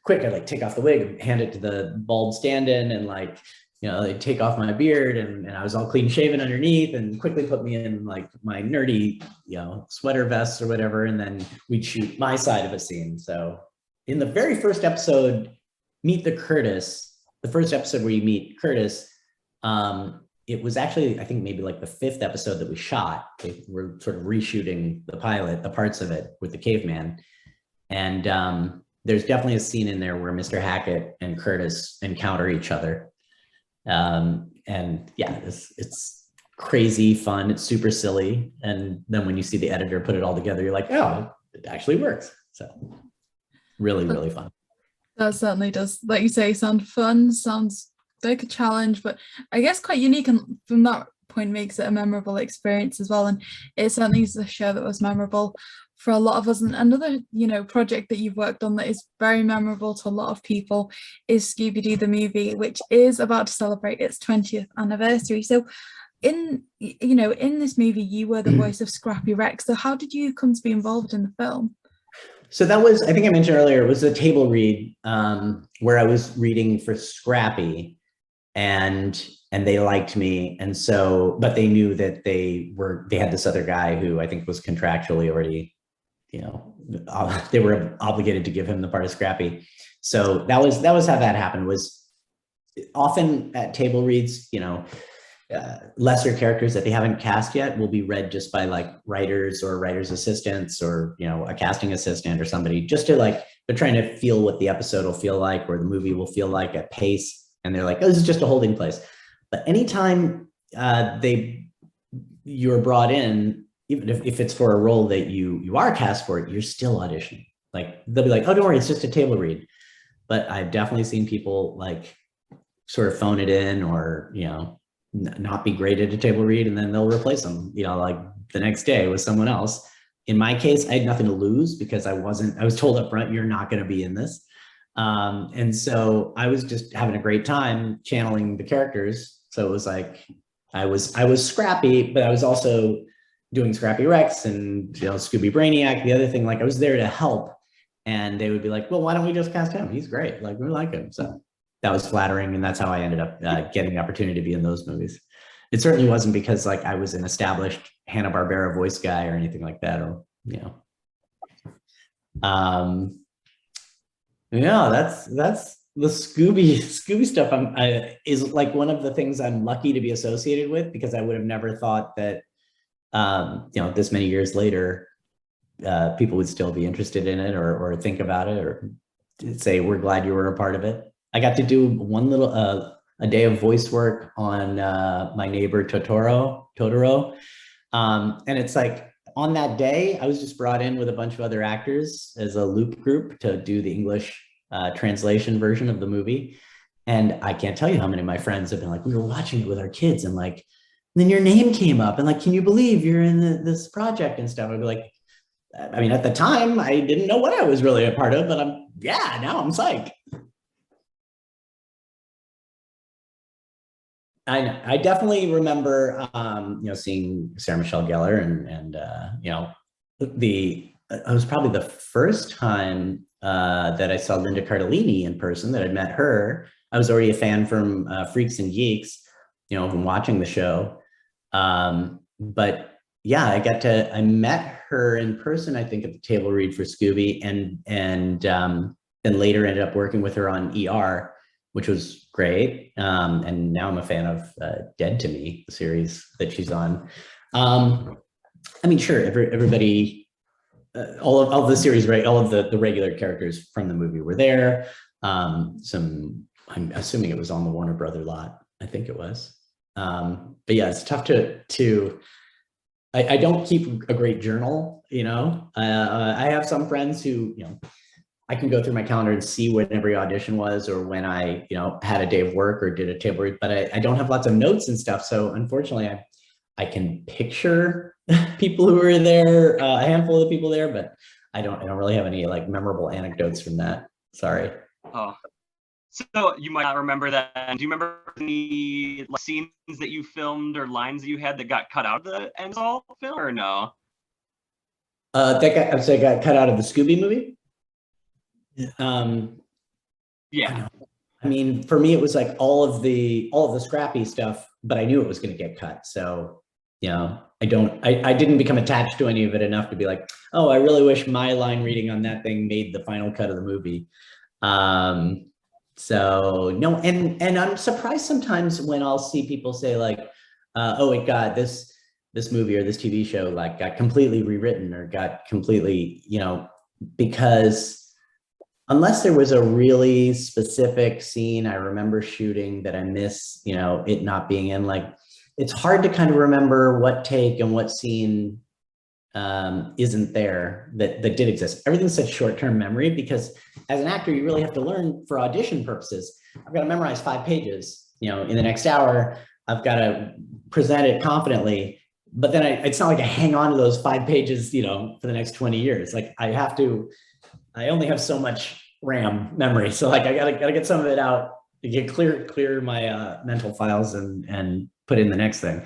quick, I'd like take off the wig and hand it to the bald stand-in and like, you know, they'd take off my beard and I was all clean shaven underneath and quickly put me in like my nerdy, you know, sweater vest or whatever. And then we'd shoot my side of a scene. So in the very first episode, Meet the Curtis, the first episode where you meet Curtis, it was actually, I think maybe like the 5th episode that we shot. They were sort of reshooting the pilot, the parts of it with the caveman. And there's definitely a scene in there where Mr. Hackett and Curtis encounter each other. And yeah, it's crazy fun. It's super silly. And then when you see the editor put it all together, you're like, oh, it actually works. So really, really fun. That certainly does, like you say, sound fun, sounds like a challenge, but I guess quite unique, and from that point makes it a memorable experience as well. And it certainly is a show that was memorable for a lot of us. And another, you know, project that you've worked on that is very memorable to a lot of people is Scooby Doo the Movie, which is about to celebrate its 20th anniversary. So in this movie, you were the voice of Scrappy Rex. So how did you come to be involved in the film? So that was, I think I mentioned earlier, it was a table read where I was reading for Scrappy, and they liked me. And so, but they knew that they had this other guy who I think was contractually already, you know, they were obligated to give him the part of Scrappy. So that was how that happened. Was often at table reads, you know, lesser characters that they haven't cast yet will be read just by like writers or writers assistants or, you know, a casting assistant or somebody, just to like, they're trying to feel what the episode will feel like or the movie will feel like at pace. And they're like, oh, this is just a holding place. But anytime you're brought in, even if it's for a role that you are cast for, you're still auditioning. Like they'll be like, oh, don't worry, it's just a table read. But I've definitely seen people like sort of phone it in or, you know, not be great at a table read, and then they'll replace them, you know, like the next day with someone else. In my case, I had nothing to lose because I was told up front, you're not going to be in this. And so I was just having a great time channeling the characters. So it was like, I was Scrappy, but I was also doing Scrappy Rex and, you know, Scooby Brainiac. The other thing, like I was there to help, and they would be like, well, why don't we just cast him? He's great. Like we like him. So that was flattering. And that's how I ended up getting the opportunity to be in those movies. It certainly wasn't because like I was an established Hanna-Barbera voice guy or anything like that, or, you know, yeah, that's the Scooby stuff is like one of the things I'm lucky to be associated with, because I would have never thought that, this many years later, people would still be interested in it or think about it or say, we're glad you were a part of it. I got to do one little, a day of voice work on My Neighbor Totoro. And it's like, on that day, I was just brought in with a bunch of other actors as a loop group to do the English translation version of the movie. And I can't tell you how many of my friends have been like, we were watching it with our kids and like, then your name came up and like, can you believe you're in this project and stuff? I'd be like, I mean, at the time, I didn't know what I was really a part of, but now I'm psyched. I definitely remember, seeing Sarah Michelle Gellar and it was probably the first time that I saw Linda Cardellini in person, that I'd met her. I was already a fan from Freaks and Geeks, from watching the show. But yeah, I met her in person, I think at the table read for Scooby, and then later ended up working with her on ER, which was great. And now I'm a fan of Dead to Me, the series that she's on. I mean, sure, everybody, all of the series, right? All of the regular characters from the movie were there. I'm assuming it was on the Warner Brother lot. I think it was. But yeah, it's tough to I don't keep a great journal, I have some friends who, I can go through my calendar and see when every audition was, or when I, had a day of work or did a table read, but I don't have lots of notes and stuff. So unfortunately, I can picture people who were there, a handful of people there, but I don't really have any like memorable anecdotes from that. Sorry. Oh, so you might not remember that. Do you remember any scenes that you filmed or lines that you had that got cut out of the Enzo film, or no? That got cut out of the Scooby movie. Yeah. I mean, for me, it was like all of the Scrappy stuff, but I knew it was going to get cut. So, I didn't become attached to any of it enough to be like, oh, I really wish my line reading on that thing made the final cut of the movie. So no, and I'm surprised sometimes when I'll see people say like, oh, it got this movie or this TV show like got completely rewritten or got completely, because unless there was a really specific scene I remember shooting that I miss, it not being in, like, it's hard to kind of remember what take and what scene isn't there that did exist. Everything's such short-term memory, because as an actor, you really have to learn for audition purposes. I've got to memorize 5 pages, in the next hour, I've got to present it confidently, but then it's not like I hang on to those 5 pages, for the next 20 years. Like I only have so much RAM memory. So like, I gotta get some of it out to get clear my mental files and put in the next thing.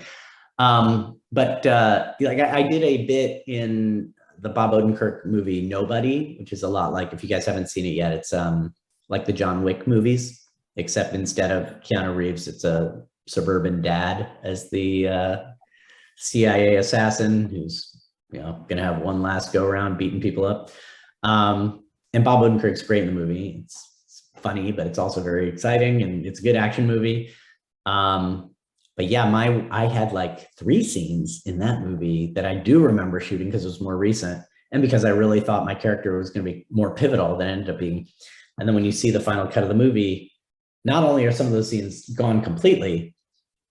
But I did a bit in the Bob Odenkirk movie, Nobody, which is a lot like, if you guys haven't seen it yet, it's like the John Wick movies, except instead of Keanu Reeves, it's a suburban dad as the CIA assassin who's, gonna have one last go around beating people up. And Bob Odenkirk's great in the movie. It's funny, but it's also very exciting, and it's a good action movie. But yeah, I had like 3 scenes in that movie that I do remember shooting because it was more recent, and because I really thought my character was going to be more pivotal than it ended up being. And then when you see the final cut of the movie, not only are some of those scenes gone completely,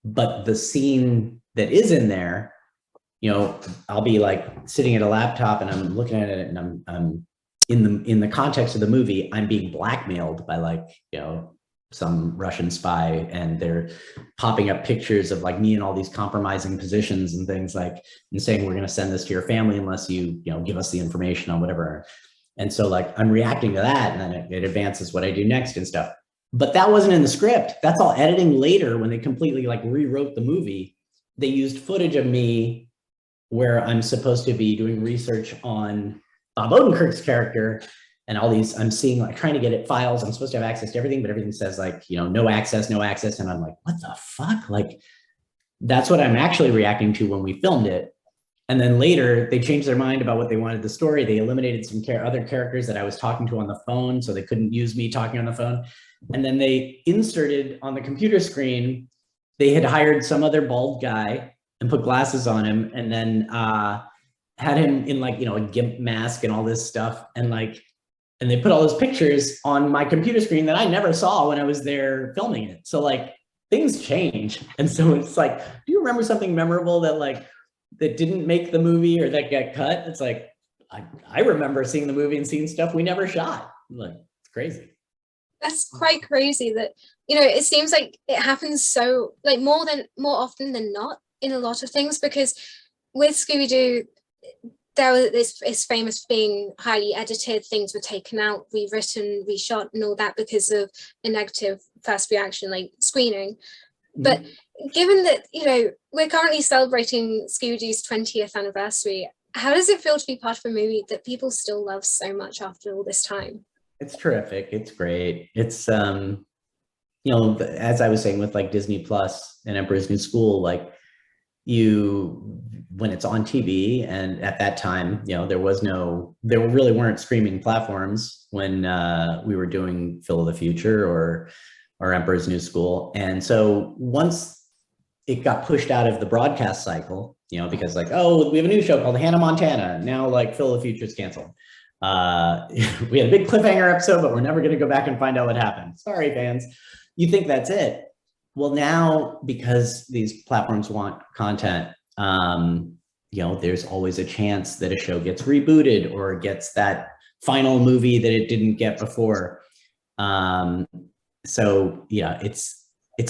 but the scene that is in there, I'll be like sitting at a laptop and I'm looking at it, and I'm in the context of the movie, I'm being blackmailed by like, some Russian spy, and they're popping up pictures of like me in all these compromising positions and things like, and saying, we're going to send this to your family unless you, give us the information on whatever. And so like, I'm reacting to that, and then it advances what I do next and stuff. But that wasn't in the script. That's all editing later when they completely like rewrote the movie. They used footage of me where I'm supposed to be doing research on Bob Odenkirk's character, and all these, I'm seeing like trying to get it files. I'm supposed to have access to everything, but everything says like, no access. And I'm like, what the fuck? Like, that's what I'm actually reacting to when we filmed it. And then later they changed their mind about what they wanted the story. They eliminated some other characters that I was talking to on the phone, so they couldn't use me talking on the phone. And then they inserted on the computer screen, they had hired some other bald guy and put glasses on him, and then had him in like, you know, a GIMP mask and all this stuff. And like, and they put all those pictures on my computer screen that I never saw when I was there filming it. So like things change. And so it's like, do you remember something memorable that like, that didn't make the movie or that got cut? It's like, I remember seeing the movie and seeing stuff we never shot. Like, it's crazy. That's quite crazy that, you know, it seems like it happens so like more often than not in a lot of things, because with Scooby-Doo, there was it's famous for being highly edited. Things were taken out, rewritten, reshot and all that because of a negative first reaction, like screening. But given that, you know, we're currently celebrating Scooby-Doo's 20th anniversary, how does it feel to be part of a movie that people still love so much after all this time? It's terrific. It's great. It's, you know, as I was saying with like Disney Plus and Emperor's New School, like when it's on TV, and at that time, you know, there really weren't streaming platforms when we were doing Phil of the Future or Emperor's New School. And so once it got pushed out of the broadcast cycle, you know, because like, oh, we have a new show called Hannah Montana. Now like Phil of the Future is canceled. We had a big cliffhanger episode, but we're never going to go back and find out what happened. Sorry, fans. You think that's it. Well, now, because these platforms want content, you know, there's always a chance that a show gets rebooted or gets that final movie that it didn't get before. So yeah, it's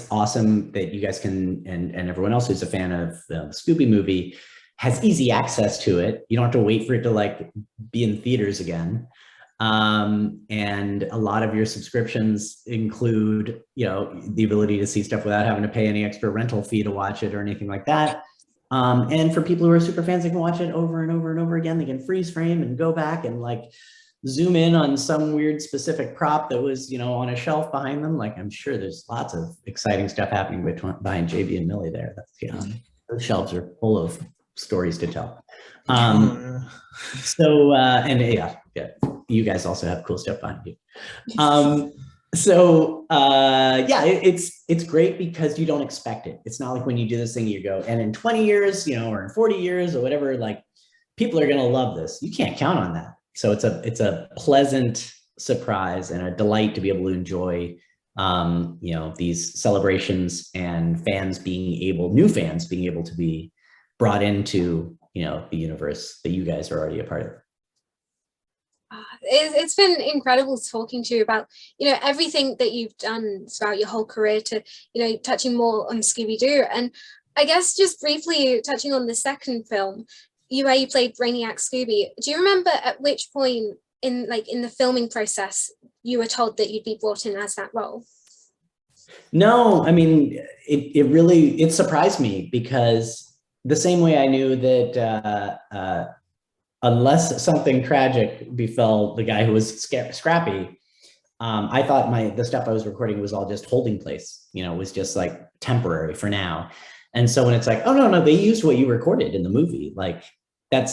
awesome that you guys can, and everyone else who's a fan of the Scooby movie has easy access to it. You don't have to wait for it to like be in theaters again. And a lot of your subscriptions include, you know, the ability to see stuff without having to pay any extra rental fee to watch it or anything like that. And for people who are super fans, they can watch it over and over and over again. They can freeze frame and go back and like zoom in on some weird specific prop that was, you know, on a shelf behind them. Like, I'm sure there's lots of exciting stuff happening behind JB and Millie there. That's, you know, those shelves are full of stories to tell. So, and yeah, you guys also have cool stuff behind you. Yeah, it's great because you don't expect it. It's not like when you do this thing, you go, and in 20 years, you know, or in 40 years or whatever, like people are going to love this. You can't count on that. So it's a pleasant surprise and a delight to be able to enjoy, you know, these celebrations and new fans being able to be brought into, you know, the universe that you guys are already a part of. It's been incredible talking to you about, you know, everything that you've done throughout your whole career to, you know, touching more on Scooby-Doo. And I guess just briefly touching on the second film, where you played Brainiac Scooby. Do you remember at which point in the filming process you were told that you'd be brought in as that role? No, I mean, it really surprised me, because the same way I knew that unless something tragic befell the guy who was Scrappy, I thought the stuff I was recording was all just holding place, you know, was just like temporary for now. And so when it's like, oh no, they used what you recorded in the movie, like that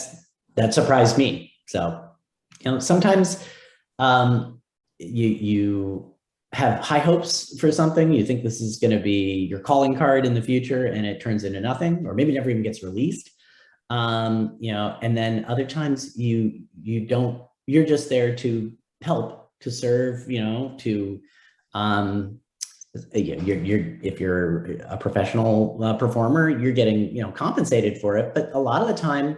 surprised me. So, you know, sometimes you have high hopes for something. You think this is going to be your calling card in the future, and it turns into nothing, or maybe never even gets released. You know, and then other times you don't, you're just there to help, to serve, you know, to, if you're a professional performer, you're getting, you know, compensated for it. But a lot of the time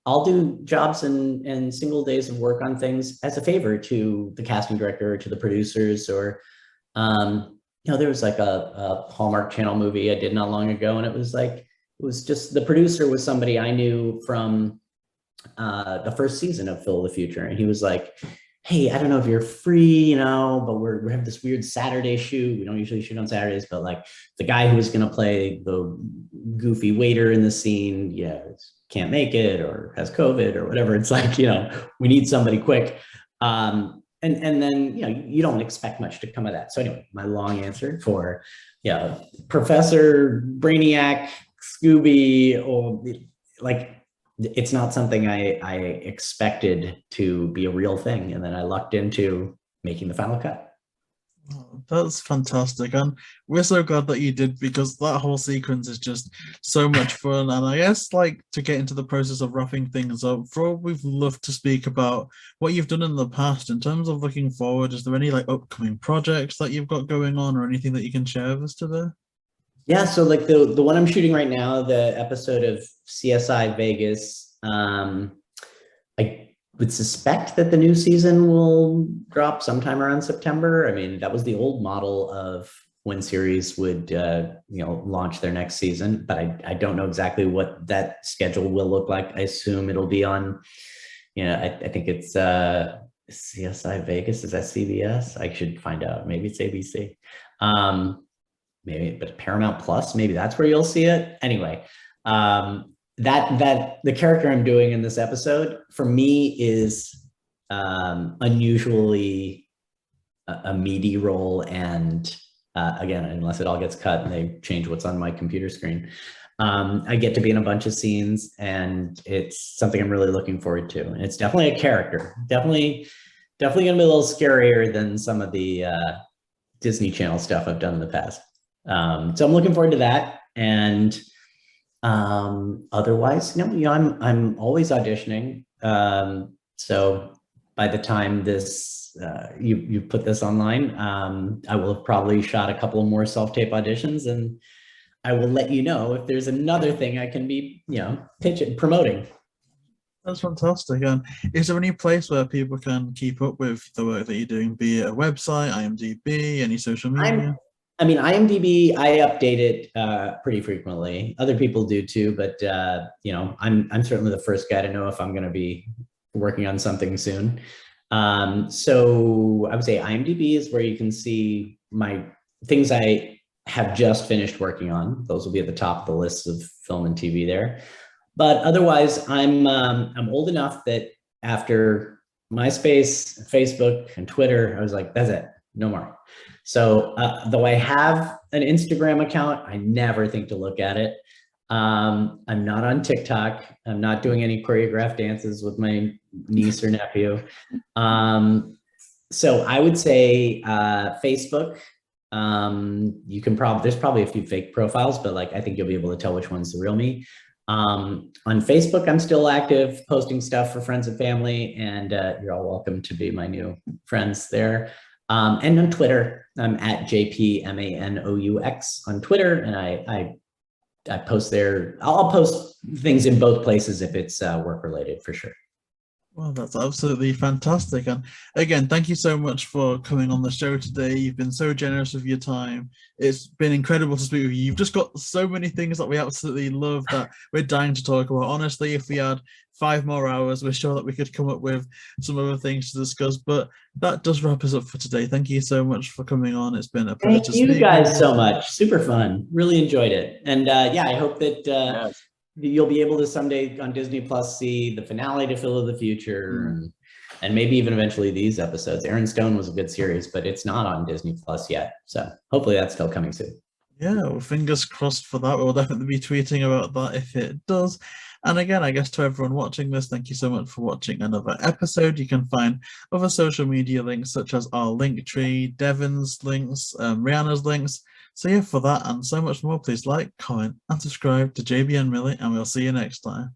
I'll do jobs and single days of work on things as a favor to the casting director or to the producers, or, you know, there was like a Hallmark Channel movie I did not long ago, and it was just, the producer was somebody I knew from the first season of Phil of the Future. And he was like, hey, I don't know if you're free, you know, but we have this weird Saturday shoot. We don't usually shoot on Saturdays, but like the guy who was going to play the goofy waiter in the scene, yeah, can't make it or has COVID or whatever. It's like, you know, we need somebody quick. And then, you know, you don't expect much to come of that. So anyway, my long answer for, Professor Brainiac Scooby, or like, it's not something I expected to be a real thing, and then I lucked into making the final cut. Oh, that's fantastic, and we're so glad that you did, because that whole sequence is just so much fun. And I guess, like, to get into the process of wrapping things up, for we've loved to speak about what you've done in the past in terms of looking forward. Is there any like upcoming projects that you've got going on, or anything that you can share with us today? Yeah, so like the one I'm shooting right now, the episode of CSI Vegas, I would suspect that the new season will drop sometime around September. I mean, that was the old model of when series would launch their next season, but I don't know exactly what that schedule will look like. I assume it'll be on, I think it's CSI Vegas. Is that CBS? I should find out. Maybe it's ABC. Maybe, but Paramount Plus, maybe that's where you'll see it. Anyway, that the character I'm doing in this episode for me is unusually a meaty role, and again, unless it all gets cut and they change what's on my computer screen, I get to be in a bunch of scenes, and it's something I'm really looking forward to. And it's definitely a character, definitely gonna be a little scarier than some of the Disney Channel stuff I've done in the past. So I'm looking forward to that. And otherwise, I'm always auditioning. So by the time this you put this online, I will have probably shot a couple more self-tape auditions, and I will let you know if there's another thing I can be, promoting. That's fantastic. And is there any place where people can keep up with the work that you're doing, be it a website, IMDb, any social media? IMDb, I update it pretty frequently. Other people do too, but I'm certainly the first guy to know if I'm going to be working on something soon. So I would say IMDb is where you can see my things I have just finished working on. Those will be at the top of the list of film and TV there. But otherwise, I'm old enough that after MySpace, Facebook, and Twitter, I was like, that's it, no more. So though I have an Instagram account, I never think to look at it. I'm not on TikTok. I'm not doing any choreographed dances with my niece or nephew. So I would say Facebook. You can there's probably a few fake profiles, but I think you'll be able to tell which one's the real me. On Facebook, I'm still active, posting stuff for friends and family, and you're all welcome to be my new friends there. And on Twitter, I'm at JPMANOUX on Twitter, and I post there. I'll post things in both places if it's work related, for sure. Well, that's absolutely fantastic. And again, thank you so much for coming on the show today. You've been so generous with your time. It's been incredible to speak with you. You've just got so many things that we absolutely love that we're dying to talk about. Honestly, if we had 5 more hours, we're sure that we could come up with some other things to discuss. But that does wrap us up for today. Thank you so much for coming on. It's been a pleasure to speak. Thank you guys so much. Super fun. Really enjoyed it. And I hope that Yes. you'll be able to someday on Disney Plus see the finale to Phil of the Future, and maybe even eventually these episodes. Aaron Stone was a good series, but it's not on Disney Plus yet. So hopefully that's still coming soon. Yeah, well, fingers crossed for that. We'll definitely be tweeting about that if it does. And again, I guess to everyone watching this, thank you so much for watching another episode. You can find other social media links such as our link tree, Devon's links, Rihanna's links. So yeah, for that and so much more, please like, comment, and subscribe to JB and Millie, and we'll see you next time.